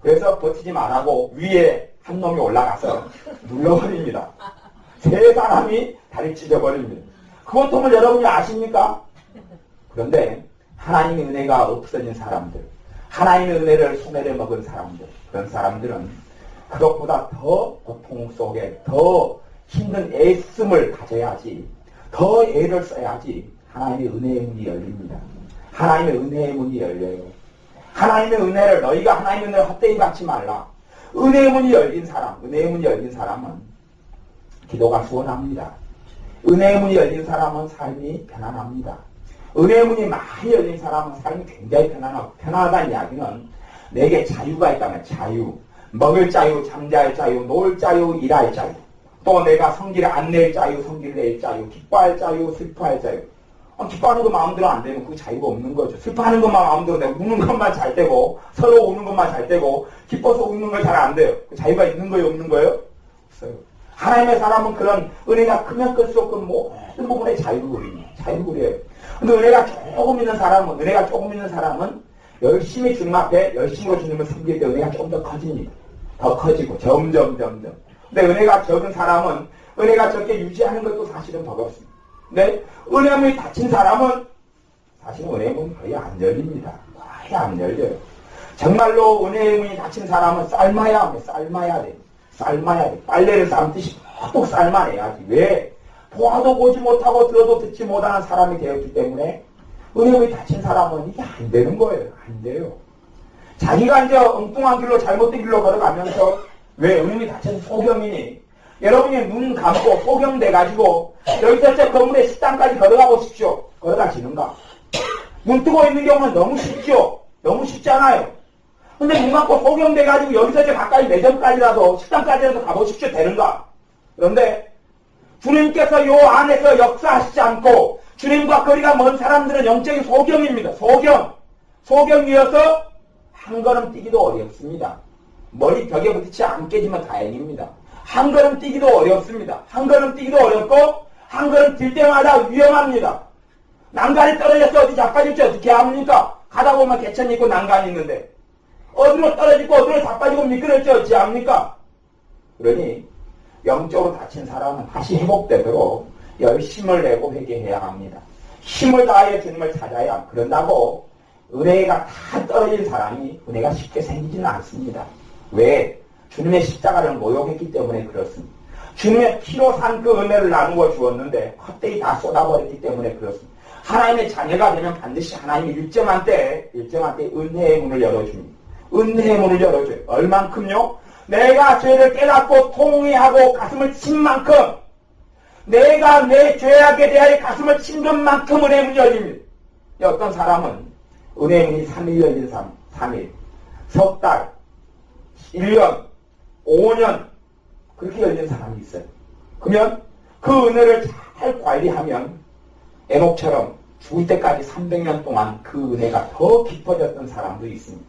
그래서 버티지 말라고 위에 한 놈이 올라가서 눌러버립니다. 세 사람이 다리 찢어버립니다. 그 고통을 여러분이 아십니까? 그런데 하나님의 은혜가 없어진 사람들, 하나님의 은혜를 소매를 먹은 사람들, 그런 사람들은 그것보다 더 고통 속에 더 힘든 애씀을 가져야지, 더 애를 써야지 하나님의 은혜의 문이 열립니다. 하나님의 은혜의 문이 열려요. 하나님의 은혜를, 너희가 하나님의 은혜를 헛되이 받지 말라. 은혜의 문이 열린 사람은 기도가 수월합니다. 은혜의 문이 열린 사람은 삶이 편안합니다. 은혜의 문이 많이 열린 사람은 삶이 굉장히 편안하다는 이야기는 내게 자유가 있다면 자유, 먹을 자유, 잠잘 자유, 놀 자유, 일할 자유, 또 내가 성질을 안 낼 자유, 성질을 낼 자유, 기뻐할 자유, 슬퍼할 자유. 기뻐하는 거 마음대로 안 되면 그 자유가 없는 거죠. 슬퍼하는 것만 마음대로 되고, 우는 것만 잘 되고, 서로 우는 것만 잘 되고, 기뻐서 웃는 건 잘 안 돼요. 그 자유가 있는 거예요, 없는 거예요? 없어요. 하나님의 사람은 그런 은혜가 크면 클수록 그 모든 부분에 자유구리예요. 근데 은혜가 조금 있는 사람은 열심히 주님 앞에 열심히 주님을 섬길 때 은혜가 조금 더 커집니다. 더 커지고 점점. 근데 은혜가 적은 사람은 은혜가 적게 유지하는 것도 사실은 버겁습니다. 근데 은혜의 문이 닫힌 사람은 사실은 은혜의 문이 거의 안 열립니다. 거의 안 열려요. 정말로 은혜의 문이 닫힌 사람은 삶아야 돼. 빨래를 삶듯이 푹 삶아내야지. 왜? 보아도 보지 못하고 들어도 듣지 못하는 사람이 되었기 때문에 은혜의 문이 닫힌 사람은 이게 안 되는 거예요. 안 돼요. 자기가 이제 엉뚱한 길로 잘못된 길로 걸어가면서 왜 은혜의 문이 닫힌 소경이니? 여러분이 눈 감고 소경돼가지고 여기서 저 건물의 식당까지 걸어가 보십시오. 걸어가시는가? 눈 뜨고 있는 경우는 너무 쉽죠? 너무 쉽잖아요. 근데 눈 감고 소경돼가지고 여기서 저 가까이 매점까지라도 식당까지라도 가보십시오. 되는가? 그런데 주님께서 요 안에서 역사하시지 않고 주님과 거리가 먼 사람들은 영적인 소경입니다. 소경이어서 한 걸음 뛰기도 어렵습니다. 머리 벽에 부딪히지 않게 깨지면 다행입니다. 한 걸음 뛰기도 어렵습니다. 한 걸음 뛰기도 어렵고 한 걸음 뛸 때마다 위험합니다. 난간이 떨어져서 어디 자빠질지 어떻게 합니까? 가다 보면 개천이 있고 난간이 있는데 어디로 떨어지고 어디로 자빠지고 미끄러질지 어찌 합니까? 그러니 영적으로 다친 사람은 다시 회복되도록 열심을 내고 회개해야 합니다. 힘을 다하여 주님을 찾아야. 그런다고 은혜가 다 떨어진 사람이 은혜가 쉽게 생기지는 않습니다. 왜? 주님의 십자가를 모욕했기 때문에 그렇습니다. 주님의 피로 산 그 은혜를 나누어 주었는데 헛되이 다 쏟아버렸기 때문에 그렇습니다. 하나님의 자녀가 되면 반드시 하나님이 일정한 때 은혜의 문을 열어줍니다. 은혜의 문을 열어줘요. 얼만큼요? 내가 죄를 깨닫고 통회하고 가슴을 친 만큼, 내가 내 죄악에 대하여 가슴을 친 것만큼 은혜의 문이 열립니다. 어떤 사람은 은혜의 문이 3일 열린 사람, 3일, 석 달, 1년, 5년 그렇게 열린 사람이 있어요. 그러면 그 은혜를 잘 관리하면 에녹처럼 죽을 때까지 300년 동안 그 은혜가 더 깊어졌던 사람도 있습니다.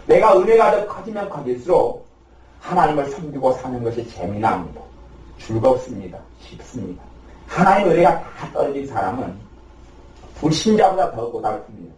내가 은혜가 더 커지면 커질수록 하나님을 섬기고 사는 것이 재미납니다. 즐겁습니다. 쉽습니다. 하나님의 은혜가 다 떨어진 사람은 불신자보다 더 고달픕니다.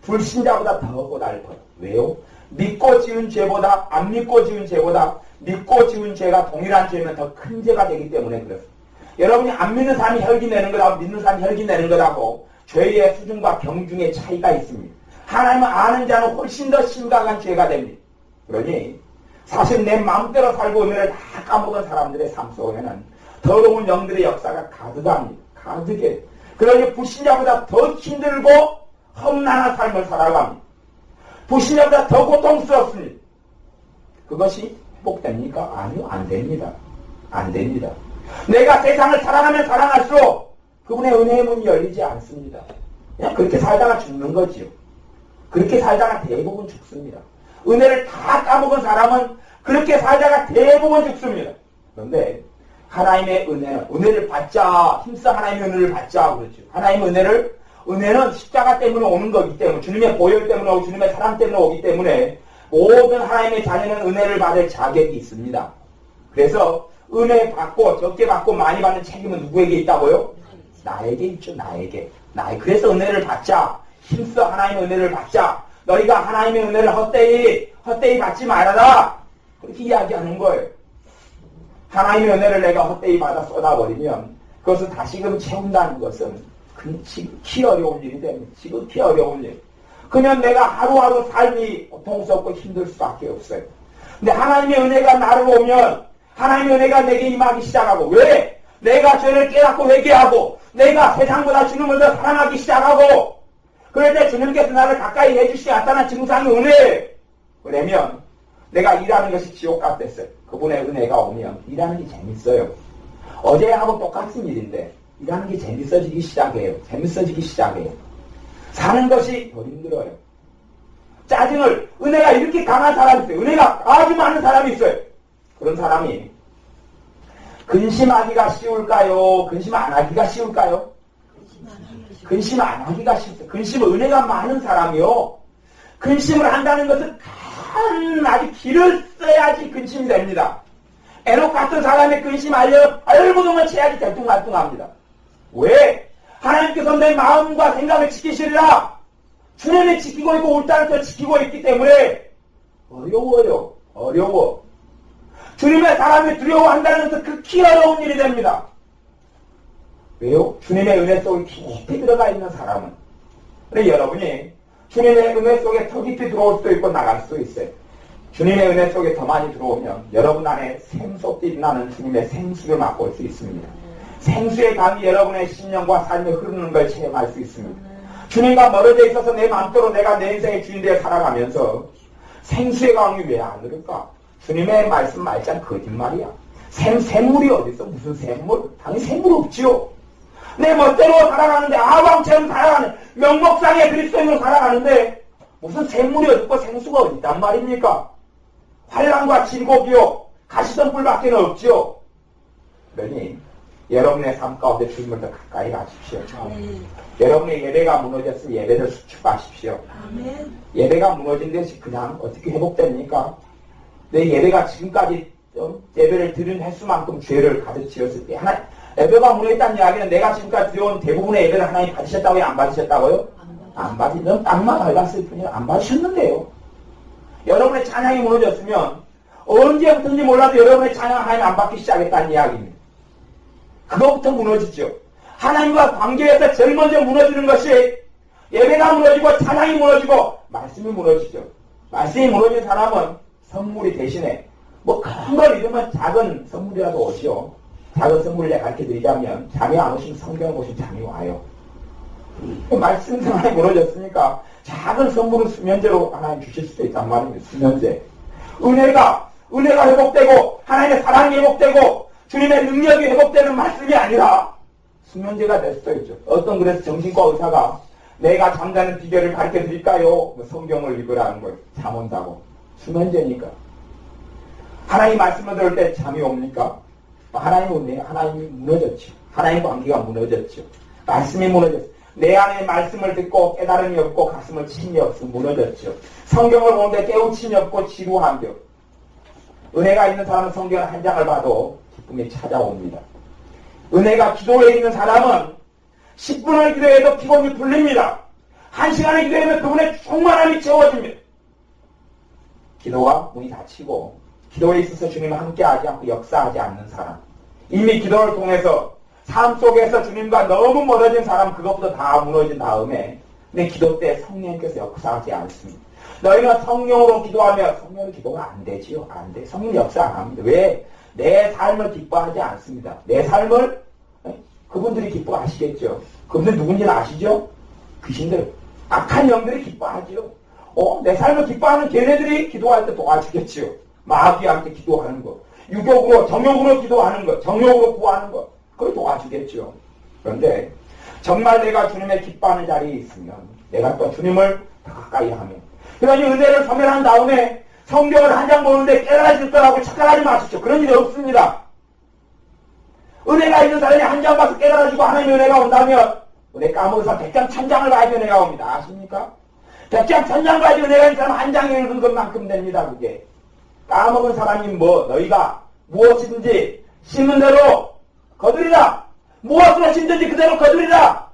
불신자보다 더 고달퍼요. 왜요? 믿고 지은 죄보다 안 믿고 지은 죄보다 믿고 지은 죄가 동일한 죄면 더 큰 죄가 되기 때문에 그렇습니다. 여러분이 안 믿는 사람이 혈기 내는 것하고 믿는 사람이 혈기 내는 것하고 죄의 수준과 경중의 차이가 있습니다. 하나님을 아는 자는 훨씬 더 심각한 죄가 됩니다. 그러니 사실 내 마음대로 살고 은혜를 다 까먹은 사람들의 삶 속에는 더러운 영들의 역사가 가득합니다. 가득해. 그러니 불신자보다 더 힘들고 험난한 삶을 살아갑니다. 불신자보다 더 고통스럽습니다. 그것이 회복됩니까? 아니요, 안 됩니다. 안 됩니다. 내가 세상을 사랑하면 사랑할수록 그분의 은혜의 문이 열리지 않습니다. 그냥 그렇게 살다가 죽는 거지요. 그렇게 살다가 대부분 죽습니다. 은혜를 다 까먹은 사람은 그렇게 살다가 대부분 죽습니다. 그런데 하나님의 은혜를 받자, 힘써 하나님의 은혜를 받자 그렇죠. 하나님의 은혜는 십자가 때문에 오는 거기 때문에, 주님의 보혈 때문에 오고 주님의 사랑 때문에 오기 때문에 모든 하나님의 자녀는 은혜를 받을 자격이 있습니다. 그래서 은혜 받고 적게 받고 많이 받는 책임은 누구에게 있다고요? 나에게 있죠. 나에게. 그래서 은혜를 받자. 힘써 하나님의 은혜를 받자. 너희가 하나님의 은혜를 헛되이 받지 말아라. 그렇게 이야기하는 거예요. 하나님의 은혜를 내가 헛되이 받아 쏟아버리면 그것을 다시금 채운다는 것은 지극히 어려운 일이 됩니다. 지극히 어려운 일. 그러면 내가 하루하루 삶이 고통스럽고 힘들 수밖에 없어요. 근데 하나님의 은혜가 나를 오면 하나님의 은혜가 내게 임하기 시작하고, 왜? 내가 죄를 깨닫고 회개하고 내가 세상보다 주님을 더 사랑하기 시작하고, 그럴 때 주님께서 나를 가까이 해주시지 않다는 증상이 은혜예요. 그러면 내가 일하는 것이 지옥 같았어요. 그분의 은혜가 오면 일하는 게 재밌어요. 어제하고 똑같은 일인데 일하는 게 재밌어지기 시작해요. 사는 것이 더 힘들어요. 은혜가 이렇게 강한 사람이 있어요. 은혜가 아주 많은 사람이 있어요. 그런 사람이 근심하기가 쉬울까요? 근심 안 하기가 쉬울까요? 근심 안 하기가 쉽다. 근심은 은혜가 많은 사람이요. 근심을 한다는 것은 아주 길을 써야지 근심이 됩니다. 에녹 같은 사람의 근심하려면 얼마동안 채야지 대뚱말뚱합니다. 왜? 하나님께서 내 마음과 생각을 지키시리라. 주님이 지키고 있고 울타리를 지키고 있기 때문에 어려워. 주님의 사람이 두려워한다는 것은 극히 어려운 일이 됩니다. 왜요? 주님의 은혜 속에 깊이 들어가 있는 사람은. 그래 여러분이 주님의 은혜 속에 더 깊이 들어올 수도 있고 나갈 수도 있어요. 주님의 은혜 속에 더 많이 들어오면 여러분 안에 샘솟듯이 나는 주님의 생수를 맛볼 수 있습니다. 생수의 강이 여러분의 심령과 삶에 흐르는 걸 체험할 수 있습니다. 주님과 멀어져 있어서 내 마음대로 내가 내 인생의 주인 되어 살아가면서 생수의 강이 왜 안 흐를까? 주님의 말씀 말짱 거짓말이야. 샘물이 어딨어? 무슨 샘물? 당연히 샘물 없지요. 내 멋대로 살아가는데, 아왕처럼 살아가는, 명목상의 그리스도인으로 살아가는데, 무슨 샘물이 어딨고 생수가 어딨단 말입니까? 환란과 질곡이요, 가시덤불밖에 없지요. 그러니, 여러분의 삶 가운데 주님을 더 가까이 가십시오. 여러분의 예배가 무너졌으면 예배를 수축하십시오. 예배가 무너진 데서 그냥 어떻게 회복됩니까? 내 예배가 지금까지 예배를 드린 횟수만큼 죄를 가득 지었을 때, 예배가 무너졌다는 이야기는 내가 지금까지 드려온 대부분의 예배를 하나님 받으셨다고요? 안 받으셨다고요? 안 받으셨다고요? 땅만 밟았을 뿐이에요. 안 받으셨는데요. 여러분의 찬양이 무너졌으면 언제부터인지 몰라도 여러분의 찬양 하나님 안 받기 시작했다는 이야기입니다. 그것부터 무너지죠. 하나님과 관계에서 제일 먼저 무너지는 것이 예배가 무너지고 찬양이 무너지고 말씀이 무너지죠. 말씀이 무너진 사람은 선물이 대신에 뭐 큰 걸 잃으면 작은 선물이라도 오시오. 작은 선물을 내가 가르쳐 드리자면 잠이 안 오시면 성경을 보시면 잠이 와요. 말씀 상황이 무너졌으니까 작은 선물은 수면제로 하나님 주실 수도 있단 말입니다. 수면제. 은혜가 회복되고 하나님의 사랑이 회복되고 주님의 능력이 회복되는 말씀이 아니라 수면제가 될 수도 있죠. 어떤 그래서 정신과 의사가 내가 잠자는 비결을 가르쳐 드릴까요? 뭐 성경을 읽으라는 거예요. 잠 온다고. 수면제니까. 하나님 말씀을 들을 때 잠이 옵니까? 하나님이 무너졌죠. 하나님 관계가 무너졌죠. 말씀이 무너졌어요. 내 안에 말씀을 듣고 깨달음이 없고 가슴을 침이 없어 무너졌죠. 성경을 보는데 깨우침이 없고 지루함이 없고. 은혜가 있는 사람은 성경 한 장을 봐도 기쁨이 찾아옵니다. 은혜가 기도에 있는 사람은 10분을 기도해도 피곤이 풀립니다. 1시간을 기도하면 그분의 충만함이 채워집니다. 기도가 문이 닫히고 기도에 있어서 주님과 함께하지 않고 역사하지 않는 사람, 이미 기도를 통해서 삶 속에서 주님과 너무 멀어진 사람, 그것부터 다 무너진 다음에 내 기도 때 성령께서 역사하지 않습니다. 너희는 성령으로 기도하면 성령의 기도가 안 되지요. 안 돼. 성령 역사 안 합니다. 왜? 내 삶을 기뻐하지 않습니다. 내 삶을 그분들이 기뻐하시겠죠. 그분들 누군지는 아시죠? 귀신들, 악한 영들이 기뻐하지요. 내 삶을 기뻐하는 걔네들이 기도할 때 도와주겠지요. 마귀한테 기도하는 것, 유격으로, 정욕으로 기도하는 것, 정욕으로 구하는 것, 그걸 도와주겠죠. 그런데 정말 내가 주님의 기뻐하는 자리에 있으면 내가 또 주님을 더 가까이 하면, 그러니 은혜를 소멸한 다음에 성경을 한 장 보는데 깨달아질 거라고 착각하지 마십시오. 그런 일이 없습니다. 은혜가 있는 사람이 한 장 봐서 깨달아지고 하나님의 은혜가 온다면 은혜 까먹어서 100장 1000장을 봐야지 은혜가 옵니다. 아십니까? 100장 1000장 봐야지 은혜가 있는 사람 한 장에 읽은 것만큼 됩니다. 그게. 까먹은 사람이 너희가 무엇이든지 심은 대로 거두리라. 무엇으로 심든지 그대로 거두리라.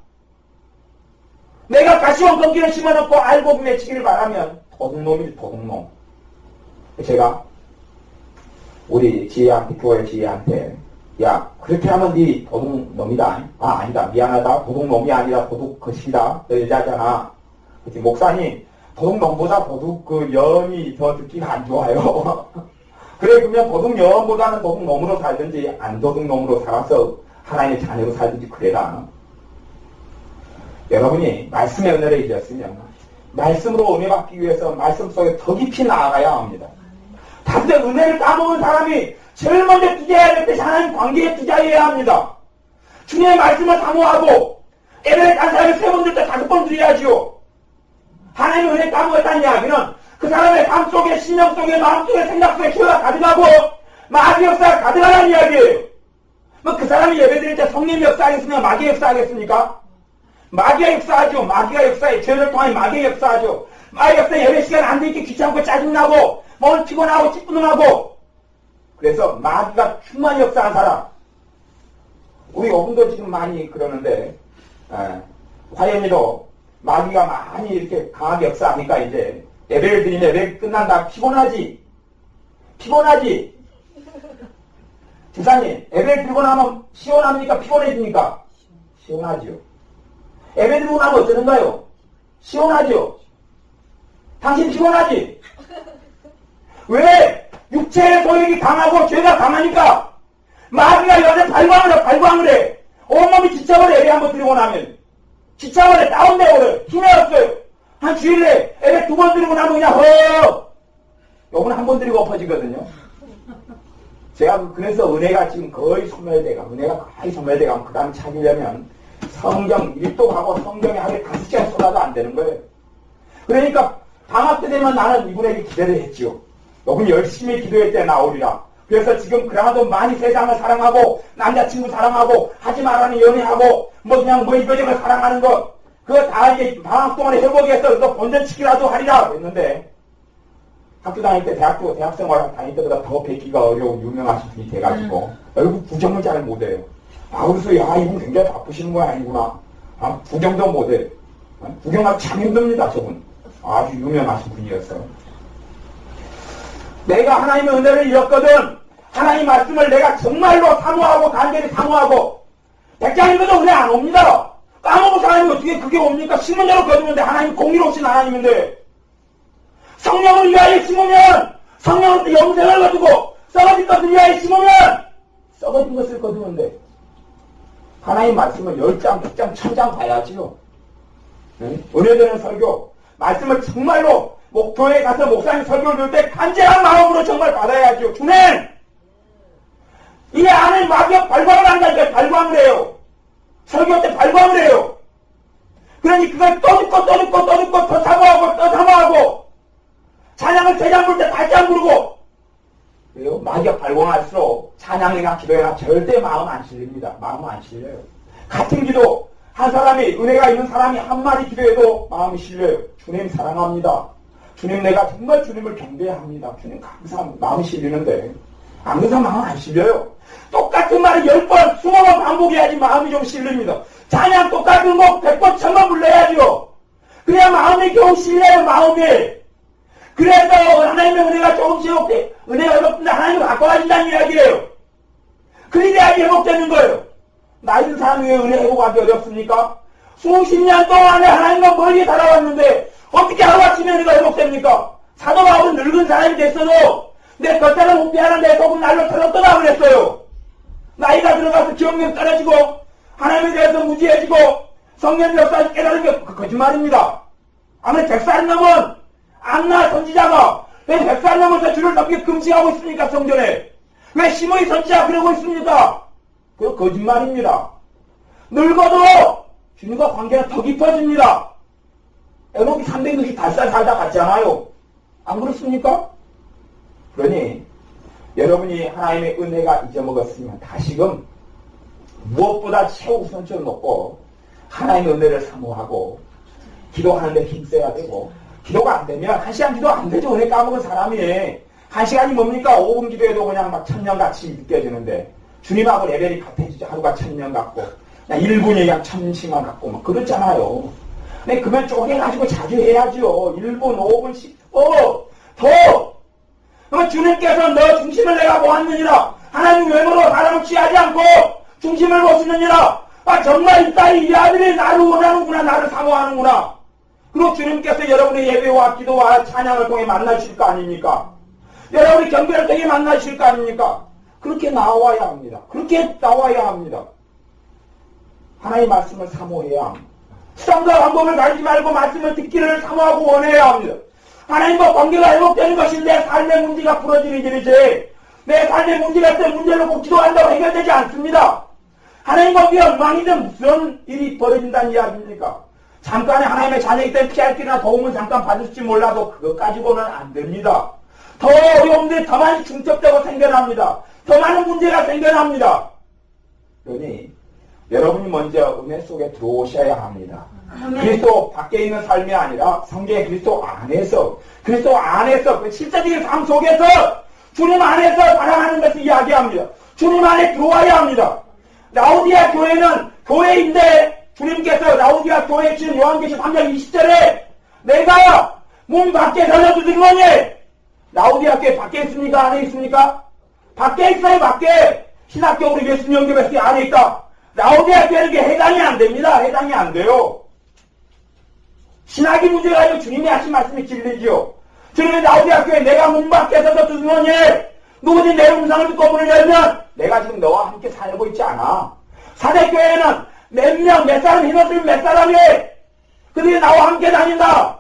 내가 가시원 건기를 심어놓고 알고 맺히기를 바라면 도둑놈이지, 도둑놈. 제가 우리 지혜한테, 교회 지혜한테, 야, 그렇게 하면 네 도둑놈이다. 아니다. 미안하다. 도둑놈이 아니라 도둑 거시기다. 너 여자잖아. 그치, 목사님, 도둑놈보다 도둑연이 더 듣기가 안 좋아요. 그래, 그러면 도둑연보다는 도둑놈으로 살든지 안 도둑놈으로 살아서 하나님의 자녀로 살든지 그래라. 여러분이 말씀의 은혜를 잊었으면 말씀으로 은혜 받기 위해서 말씀 속에 더 깊이 나아가야 합니다. 다른데 은혜를 까먹은 사람이 제일 먼저 투자해야 될 것이 하나님 관계에 투자해야 합니다. 주님의 말씀을 사모하고 예배를 간 사람이 3번 들 때 5번 드려야지요. 하나님의 은혜 까먹었다는 이야기는 그 사람의 삶 속에, 신령 속에, 마음 속에, 생각 속에 기회가 가득하고 마귀 역사가 가득하다는 이야기예요. 그 사람이 예배 드릴 때 성령이 역사하겠습니까? 마귀 역사하겠습니까? 마귀가 역사하죠. 마귀가 역사해. 죄를 통해 마귀가 역사하죠. 마귀 역사 예배 시간 안 되니까 귀찮고 짜증나고 몸 피곤하고 찌뿌둥하고. 그래서 마귀가 충만히 역사한 사람. 우리 오분도 지금 많이 그러는데 화연이도 마귀가 많이 이렇게 강하게 역사하니까 이제 예배를 드리면 예배 끝난다. 피곤하지? 집사님, 예배를 드리고 나면 시원합니까? 피곤해집니까? 시원하죠. 예배 드리고 나면 어쩌는가요? 시원하죠. 당신 피곤하지? 왜? 육체의 소욕이 강하고 죄가 강하니까 마귀가 요새 발광을 해. 온몸이 지쳐버려. 예배 한번 드리고 나면 지쳐버려. 다운되버려. 힘이 없어요. 한 주일에 예배 2번 드리고 나면 그냥 요건 한 번 드리고 엎어지거든요. 제가 그래서 은혜가 지금 거의 소멸돼가 그 다음 찾으려면 성경 일독하고 성경에 하루에 5시간 쏟아도 안 되는 거예요. 그러니까 방학 때 되면 나는 이분에게 기대를 했지요. 요분 열심히 기도할 때 나오리라. 그래서 지금 그나마도 많이 세상을 사랑하고 남자친구 사랑하고 하지 말라는 연애하고 이거저거 사랑하는 거 그거 다 이제 방학 동안에 회복해서 너 본전치기라도 하리라 했는데 학교 다닐 때 대학생활 다닐 때보다 더 뵙기가 어려운 유명하신 분이 돼가지고 얼굴 구경을 잘 못해요. 그래서 이분 굉장히 바쁘시는 거 아니구나. 구경도 못해. 구경하기 참 힘듭니다. 저분 아주 유명하신 분이었어요. 내가 하나님의 은혜를 잃었거든. 하나님 말씀을 내가 정말로 사모하고 간절히 사모하고 백장이거든 은혜 안 옵니다. 까먹어서 하나님 어떻게 그게 옵니까? 심은대로 거두는데 하나님 공의로우신 하나님인데 성령을 위하여 심으면 성령을 영생을 거두고 썩어진 것을 위하여 심으면 썩어진 것을 거두는데 하나님 말씀을 10장, 100장, 1000장 봐야지요. 은혜되는 설교 말씀을 정말로 목표에 가서 목사님 설교를 들을 때 간절한 마음으로 정말 받아야죠. 주님! 이 안에 마귀가 발광을 한다니까 발광을 해요. 설교 때 발광을 해요. 그러니 그걸 또 듣고 더 사모하고 찬양을 3장 부를 때 8장 부르고 왜요? 마귀가 발광할수록 찬양이나 기도나 절대 마음 안 실립니다. 마음 안 실려요. 같은 기도 한 사람이 은혜가 있는 사람이 한마디 기도해도 마음이 실려요. 주님 사랑합니다. 주님 내가 정말 주님을 경배합니다. 주님 감사합니다. 마음이 실리는데 안 그래서 마음 안 실려요. 똑같은 말을 10번, 20번 반복해야지 마음이 좀 실립니다. 찬양 똑같은 거 100번, 1000번 불러야죠. 그래야 마음이 겨우 실려요, 마음이. 그래서 하나님의 은혜가 조금씩 회복돼. 은혜가 회복된다. 하나님을 가까워진다는 이야기예요. 그래야지 회복되는 거예요. 나이 든 사람이 왜 은혜 회복하기 어렵습니까? 수십 년 동안에 하나님과 멀리 살아왔는데 어떻게 하루아침에 은혜가 회복됩니까? 사도 바울은 늙은 사람이 됐어도 내 겉에는 못피하는 내 속은 날로 털었더라 그랬어요. 나이가 들어가서 기억력 떨어지고 하나님에 대해서 무지해지고 성령 역사를 깨달은 게 거짓말입니다. 아무리 100살 넘은 안나 선지자가 왜 100살 넘어서 주를 넘게 금식하고 있습니까? 성전에 왜 시므이 선지자 그러고 있습니까? 그거 거짓말입니다. 늙어도 주님과 관계가 더 깊어집니다. 에녹이 360살 살다 갔잖아요. 안 그렇습니까? 그러니 여러분이 하나님의 은혜가 잊어먹었으면 다시금 무엇보다 최우선적으로 놓고 하나님의 은혜를 사모하고 기도하는데 힘써야 되고 기도가 안 되면 1시간 기도 안 되죠. 은혜 까먹은 사람이 1시간이 뭡니까? 5분 기도해도 그냥 막 천년같이 느껴지는데 주님하고 레벨이 같아지죠. 하루가 1000년 같고 그냥 1분이 그냥 1000시간 같고 막 그렇잖아요. 근데 그러면 쪼개가지고 자주 해야죠. 1분, 5분, 10분 더 그러면 주님께서 너 중심을 내가 보았느니라. 하나님 외모로 사람을 취하지 않고 중심을 보시느니라. 아 정말 이 딸이 이 아들이 나를 원하는구나. 나를 사모하는구나. 그리고 주님께서 여러분의 예배와 기도와 찬양을 통해 만나실 거 아닙니까? 여러분의 경배를 통해 만나실 거 아닙니까? 그렇게 나와야 합니다. 그렇게 나와야 합니다. 하나님의 말씀을 사모해야 합니다. 수단과 방법을 가리지 말고 말씀을 듣기를 사모하고 원해야 합니다. 하나님과 관계가 회복되는 것이 내 삶의 문제가 풀어지는 길이지 내 삶의 문제가 있을 때 문제를 놓고 기도한다고 해결되지 않습니다. 하나님과 관계가 엉망이든 무슨 일이 벌어진다는 이야기입니까? 잠깐의 하나님의 자녀이기 때문에 피할 길이나 도움을 잠깐 받을지 몰라도 그것 가지고는 안 됩니다. 더 어려움들이 더 많이 중첩되고 생겨납니다. 더 많은 문제가 생겨납니다. 그러니 여러분이 먼저 은혜 속에 들어오셔야 합니다. 그리스도 밖에 있는 삶이 아니라 성경의 그리스도 안에서 그 실제적인 삶 속에서 주님 안에서 살아가는 것을 이야기합니다. 주님 안에 들어와야 합니다. 라오디아 교회는 교회인데 주님께서 라오디아 교회에 주신 요한계시록 3장 20절에 내가 문 밖에 서려두는 거니 라오디아 교회 밖에 있습니까? 안에 있습니까? 밖에 있어요. 밖에 신학적으로 예수님 영접했을 안에 있다. 라오디아 교회에게 해당이 안 됩니다. 해당이 안 돼요. 신학이 문제가 아니고 주님이 하신 말씀이 진리지요. 주님이 라오디아 교회에 내가 문 밖에 서서 두드러니 누구든지 내 음성을 듣고 문을 열면 내가 지금 너와 함께 살고 있지 않아. 사대교회는 몇 사람 힘없으면 몇 사람이 그들이 나와 함께 다닌다.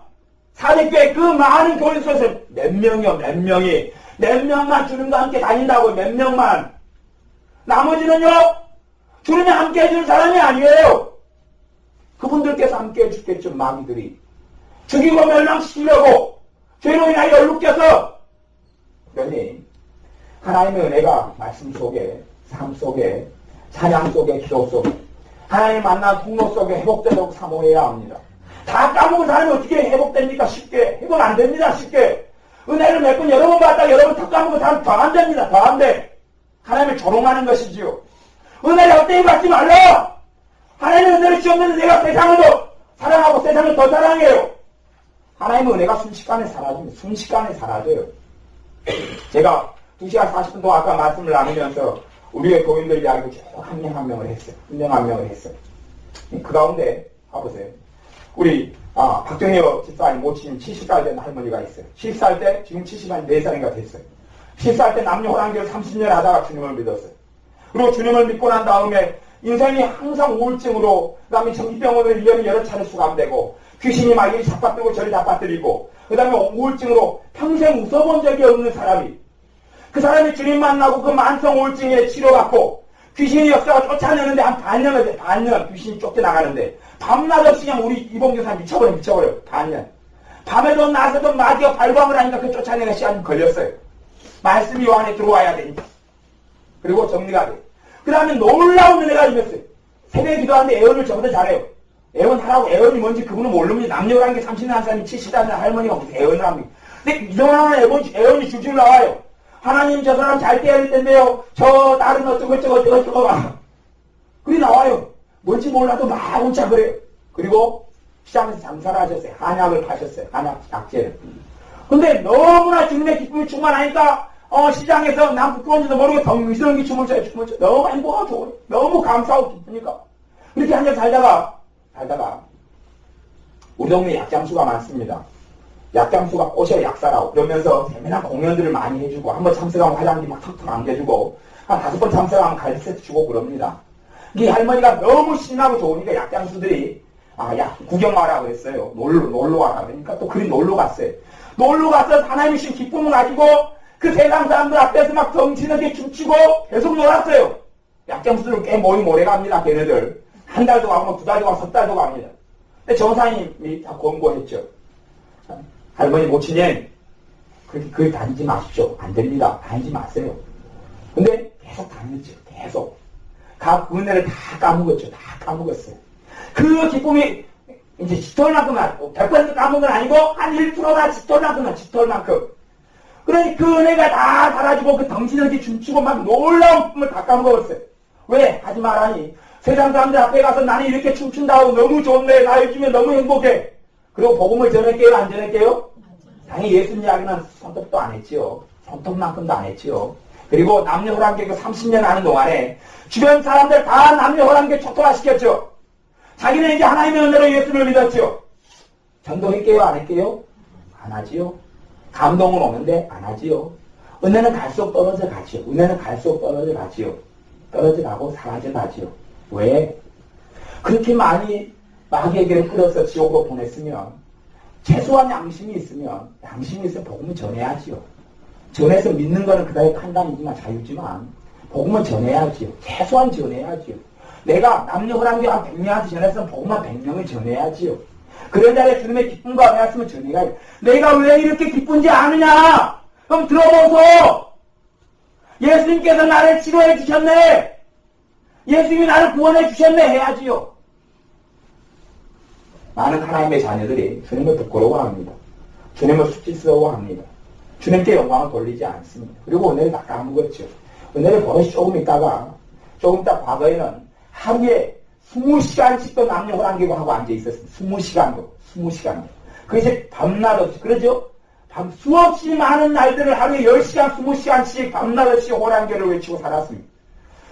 사대교회 그 많은 교회 속에서 몇 명만 주님과 함께 다닌다고 몇 명만. 나머지는요 주님이 함께 해주는 사람이 아니에요. 그분들께서 함께 해주겠죠. 마귀들이 죽이고 멸망시키려고 죄로 인하여 얼룩져서. 그러니 하나님의 은혜가 말씀 속에 삶 속에 찬양 속에 기도 속에 하나님 만난 통로 속에 회복되도록 사모해야 합니다. 다 까먹은 사람이 어떻게 회복됩니까? 쉽게 회복 안 됩니다. 쉽게 은혜를 몇 번 여러 번 받다가 여러 번 다 까먹은 사람 더 안 됩니다. 더 안 돼. 하나님을 조롱하는 것이지요. 은혜를 헛되이 받지 말라. 하나님의 은혜를 지었는데 내가 세상을 더 사랑하고 세상을 더 사랑해요. 하나님의 은혜가 순식간에 사라집니다. 순식간에 사라져요. 제가 2시간 40분 동안 아까 말씀을 나누면서 우리의 교인들 이야기를 쭉 한 명 한 명을 했어요. 한 명 한 명을 했어요. 그 가운데 봐보세요. 우리 박정희여 집사님 모친 70살 된 할머니가 있어요. 10살 때 지금 74살인가 됐어요. 10살 때 남녀 호랑기를 30년 하다가 주님을 믿었어요. 그리고 주님을 믿고 난 다음에 인생이 항상 우울증으로 그다음에 정신병원으로 1년에 여러 차례 수감되고 귀신이 막 이리 잡아뜨리고 저리 잡아뜨리고 그 다음에 우울증으로 평생 웃어본 적이 없는 사람이 그 사람이 주님 만나고 그 만성 우울증에 치료받고 귀신이 역사가 쫓아내는데 한 반년 귀신이 쫓겨나가는데 밤낮 없이 그냥 우리 이봉교사 미쳐버려 반년 밤에도 낮에도 마디어 발광을 하니까 그 쫓아내는 시간이 걸렸어요. 말씀이 요 안에 들어와야 되니까. 그리고 정리가 돼. 그 다음에 놀라운 은혜가 임했어요. 새벽에 기도하는데 애원을 저보다 잘해요. 애원하라고. 애원이 뭔지 그분은 모릅니다. 남녀라는 게 30년 한 사람이 70살 할머니가 무슨 애원을 합니까. 근데 이상한 애원이 줄줄 나와요. 하나님 저 사람 잘 떼야 될 텐데요. 저 딸은 어쩌고 막. 그리 나와요. 뭔지 몰라도 막 혼자 그래요. 그리고 시장에서 장사를 하셨어요. 한약을 파셨어요. 한약 약재를. 근데 너무나 주님의 기쁨이 충만하니까 시장에서 난 부끄러운지도 모르고 덩기덩기 춤을 춰요. 너무 행복하고 좋아요. 너무 감사하고 기쁘니까. 이렇게 한 달 살다가 우리 동네에 약장수가 많습니다. 약장수가 꼬셔 약사라고 그러면서 재미난 공연들을 많이 해주고 한번 참석하면 화장지 막 턱턱 안겨주고 한 5번 참석하면 갈비 세트 주고 그럽니다. 이 할머니가 너무 신나고 좋으니까 약장수들이 구경 와라 그랬어요. 놀러 와라 그러니까 또 그리 놀러 갔어요. 놀러 가서 하나님이 신 기쁨을 가지고 그 세상 사람들 앞에서 막 덩치는게 춤추고 계속 놀았어요. 약장수들은 꽤 모래 갑니다. 걔네들. 한 달도 가고 2달도 가고 3달도 갑니다. 근데 정사님이 다 권고했죠. 할머니 모친님 그렇게 다니지 마십시오. 안 됩니다. 다니지 마세요. 근데 계속 다녔죠. 계속. 각 은혜를 다 까먹었죠. 다 까먹었어요. 그 기쁨이 이제 짙을만큼 100% 까먹은 건 아니고 한 1%나 짙을만큼 그러니 그 은혜가 다 사라지고 그 덩신없이 춤추고 막 놀라운 꿈을 다 까먹었어요. 왜? 하지 말라니. 세상 사람들 앞에 가서 나는 이렇게 춤춘다고 너무 좋네. 나 요즘에 너무 행복해. 그리고 복음을 전할게요? 안 전할게요? 당연히 예수님 이야기는 손톱도 안 했지요. 손톱만큼도 안 했지요. 그리고 남녀 호랑기 그 30년 하는 동안에 주변 사람들 다 남녀 호랑기 초토화시켰죠. 자기는 이제 하나님의 은혜로 예수를 믿었죠. 전도했게요? 안 했게요? 안 하지요. 감동은 오는데 안 하지요. 은혜는 갈수록 떨어져 가지요. 은혜는 갈수록 떨어져 가지요. 떨어져 가고 사라져 가지요. 왜? 그렇게 많이 마귀에게 끌어서 지옥으로 보냈으면 최소한 양심이 있으면 복음을 전해야지요. 전해서 믿는 거는 그다음에 판단이지만 자유지만 복음을 전해야지요. 최소한 전해야지요. 내가 남녀 호랑기 한 100명한테 전했으면 복음 한 100명을 전해야지요. 그런 자리에 주님의 기쁨과 말씀을 전해야지. 내가 왜 이렇게 기쁜지 아느냐? 그럼 들어보소. 예수님께서 나를 치료해 주셨네. 예수님이 나를 구원해 주셨네 해야지요. 많은 하나님의 자녀들이 주님을 부끄러워합니다. 주님을 수치스러워합니다. 주님께 영광을 돌리지 않습니다. 그리고 은혜를 다 까먹었죠. 은혜를 버릇이 조금 있다 과거에는 하루에 20시간씩도 남녀 호랑기고 하고 앉아있었습니다. 20시간도. 그 이제 밤낮 없이, 그러죠? 수없이 많은 날들을 하루에 10시간, 20시간씩 밤낮 없이 호랑기를 외치고 살았습니다.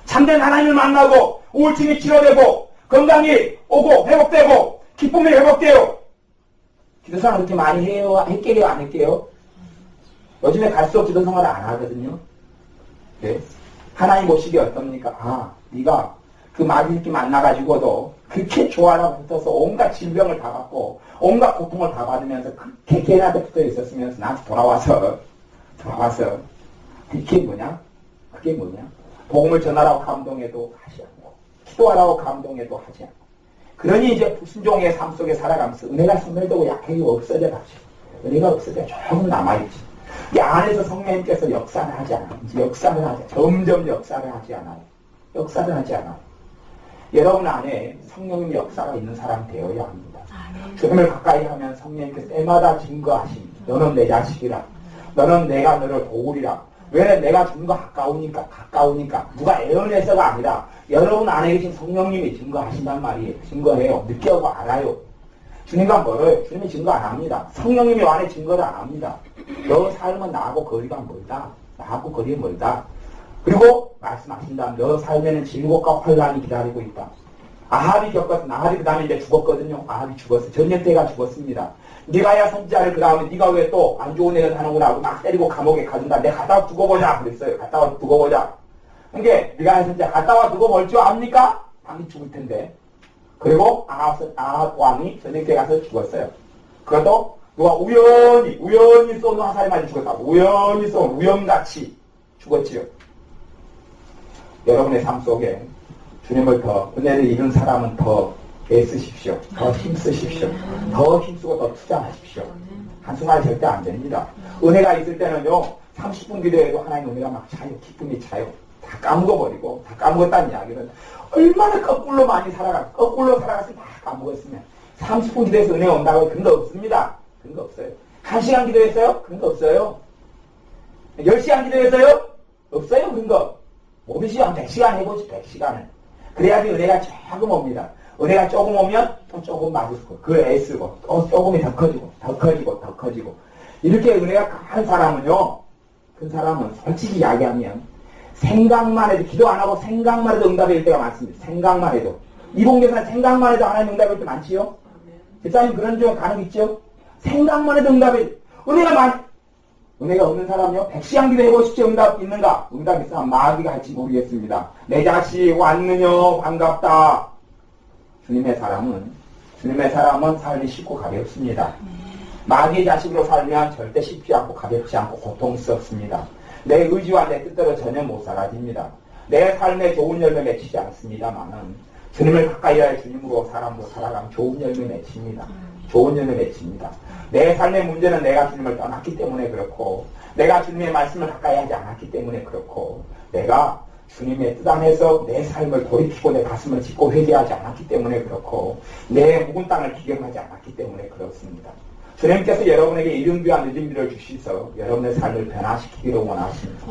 참된 하나님을 만나고 우울증이 치료되고 건강이 오고 회복되고 기쁨이 회복돼요. 기도생활 그렇게 많이 해요? 했게요? 안 했게요? 요즘에 갈수록 기도생활을 안 하거든요. 네? 하나님 모시기 어떻습니까? 네가 그 마귀끼리 만나가지고도 그렇게 좋아라고 붙어서 온갖 질병을 다 받고 온갖 고통을 다 받으면서 그렇게 걔한테 붙어 있었으면서 나한테 돌아와서 그게 뭐냐? 복음을 전하라고 감동해도 하지 않고 기도하라고 감동해도 하지 않고 그러니 이제 불순종의 삶 속에 살아가면서 은혜가 소멸되고 약하게 없어져 가죠. 은혜가 없어져 조금 남아있지. 이 안에서 성령님께서 역사를 하지 않아요. 점점 역사를 하지 않아요. 여러분 안에 성령님 역사가 있는 사람 되어야 합니다. 주님을 가까이 하면 성령님께서 때마다 증거하십니다. 너는 내 자식이라. 너는 내가 너를 도우리라. 왜? 내가 주님과 가까우니까. 누가 애언해서가 아니라 여러분 안에 계신 성령님이 증거하신단 말이에요. 증거해요. 느껴고 알아요. 주님과 멀어요. 주님이 증거 안 합니다. 성령님이 안에 증거를 안 합니다. 너 삶은 나하고 거리가 멀다. 나하고 거리가 멀다. 그리고 말씀하신다. 너 삶에는 질곡과 환란이 기다리고 있다. 아합이 겪었어. 아합이 그 다음에 이제 죽었거든요. 아합이 죽었어. 전쟁 때가 죽었습니다. 네가야 선지자를 그 다음에 네가 왜 또 안 좋은 일을 하는구나 하고 막 때리고 감옥에 가둔다. 내가 갔다 와 두고 보자 그랬어요. 갔다 와 두고 보자. 그러니까 네가 선지자 갔다 와 두고 볼 줄 압니까? 당연히 죽을 텐데. 그리고 아합 왕이 전쟁 때 가서 죽었어요. 그것도 누가 우연히 쏘는 화살에 맞아 죽었다고. 우연히 쏘는 우연같이 죽었지요. 여러분의 삶 속에 주님을 더 은혜를 입은 사람은 더 애쓰십시오. 더 힘쓰십시오. 더 힘쓰고 더 투자하십시오. 한순간에 절대 안 됩니다. 은혜가 있을 때는요. 30분 기도해도 하나님 은혜가 막 차요. 기쁨이 차요. 다 까먹어버리고 다 까먹었다는 이야기는 얼마나 거꾸로 많이 거꾸로 살아갔으면 다 까먹었으면 30분 기도해서 은혜가 온다고 근거 없습니다. 근거 없어요. 1시간 기도했어요? 근거 없어요. 10시간 기도했어요? 없어요. 근거. 50시간, 100시간 해보지 100시간을. 그래야지 은혜가 조금 옵니다. 은혜가 조금 오면 또 조금 맞으시고 그 애쓰고 또 조금이 더 커지고 더 커지고 더 커지고 이렇게 은혜가 큰 사람은요. 큰 사람은 솔직히 이야기하면 생각만 해도 기도 안 하고 생각만 해도 응답일 때가 많습니다. 생각만 해도. 이봉교사는 생각만 해도 하나님 응답일 때 많지요? 집사님 그런 줄 가능 있죠? 생각만 해도 응답일 은혜가 없는 사람요? 100시간 기도 해보십시오. 응답 있는가? 응답 있으면 마귀가 할지 모르겠습니다. 내 자식 왔느냐? 반갑다. 주님의 사람은 삶이 쉽고 가볍습니다. 마귀의 자식으로 살면 절대 쉽지 않고 가볍지 않고 고통스럽습니다. 내 의지와 내 뜻대로 전혀 못 살아집니다. 내 삶에 좋은 열매 맺히지 않습니다만은 주님을 가까이 할 주님으로 사람으로 살아가면 좋은 열매 맺힙니다. 좋은 열매 맺힙니다. 내 삶의 문제는 내가 주님을 떠났기 때문에 그렇고 내가 주님의 말씀을 가까이 하지 않았기 때문에 그렇고 내가 주님의 뜻 안에서 내 삶을 돌이키고 내 가슴을 짚고 회개하지 않았기 때문에 그렇고 내 묵은 땅을 기경하지 않았기 때문에 그렇습니다. 주님께서 여러분에게 이른 귀한 늦은 비를 주시서 여러분의 삶을 변화시키기를 원하십니다.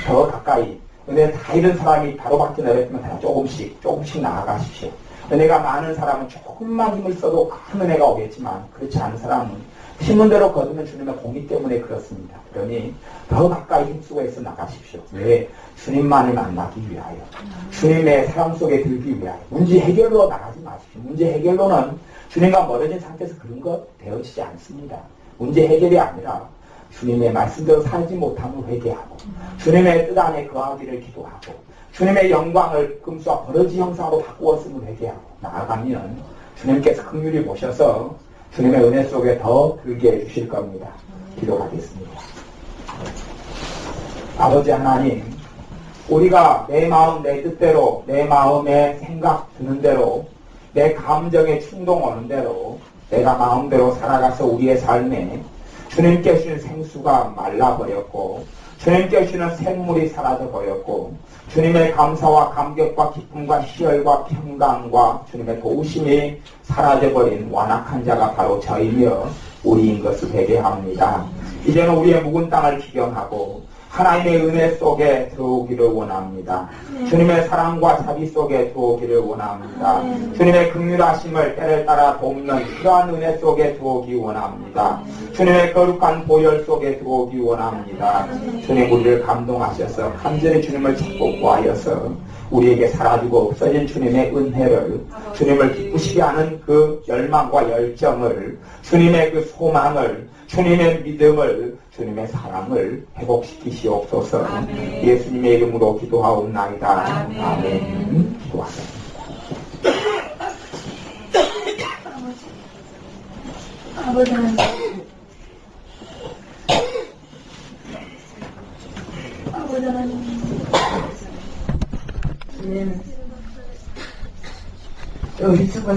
더 가까이 은혜 다 잃은 사람이 바로 밖에 내렸으면 다 조금씩 나아가십시오. 은혜가 많은 사람은 조금만 힘을 써도 큰 은혜가 오겠지만 그렇지 않은 사람은 힘은 대로 거두는 주님의 공의 때문에 그렇습니다. 그러니 더 가까이 힘쓰고 해서 나가십시오. 왜? 주님만을 만나기 위하여. 주님의 사랑 속에 들기 위하여. 문제 해결로 나가지 마십시오. 문제 해결로는 주님과 멀어진 상태에서 그런 것 되어지지 않습니다. 문제 해결이 아니라 주님의 말씀대로 살지 못함을 회개하고 주님의 뜻 안에 거하기를 기도하고 주님의 영광을 금수와 버러지 형상으로 바꾸었음을 회개하고 나아가면 주님께서 긍휼히 보셔서 주님의 은혜 속에 더 들게 해주실 겁니다. 기도하겠습니다. 아버지 하나님, 우리가 내 마음 내 뜻대로 내 마음에 생각 드는 대로 내 감정에 충동 오는 대로 내가 마음대로 살아가서 우리의 삶에 주님께 주신 생수가 말라버렸고 주님께 주시는 생물이 사라져버렸고 주님의 감사와 감격과 기쁨과 희열과 평강과 주님의 도우심이 사라져버린 완악한 자가 바로 저이며 우리인 것을 회개합니다. 이제는 우리의 묵은 땅을 기경하고 하나님의 은혜 속에 들어오기를 원합니다. 주님의 사랑과 자비 속에 들어오기를 원합니다. 주님의 긍휼하심을 때를 따라 돕는 그러한 은혜 속에 들어오기 원합니다. 주님의 거룩한 보혈 속에 들어오기 원합니다. 주님 우리를 감동하셔서 간절히 주님을 찾고 구하여서 우리에게 사라지고 없어진 주님의 은혜를 주님을 기쁘시게 하는 그 열망과 열정을 주님의 그 소망을 주님의 믿음을 주님의 사랑을 회복시키시옵소서. 아멘. 예수님의 이름으로 기도하옵나이다. 아멘. 아멘. 기도하겠습니다. 아버지 하나님, 아버지 하나님, 주님, 여기 수고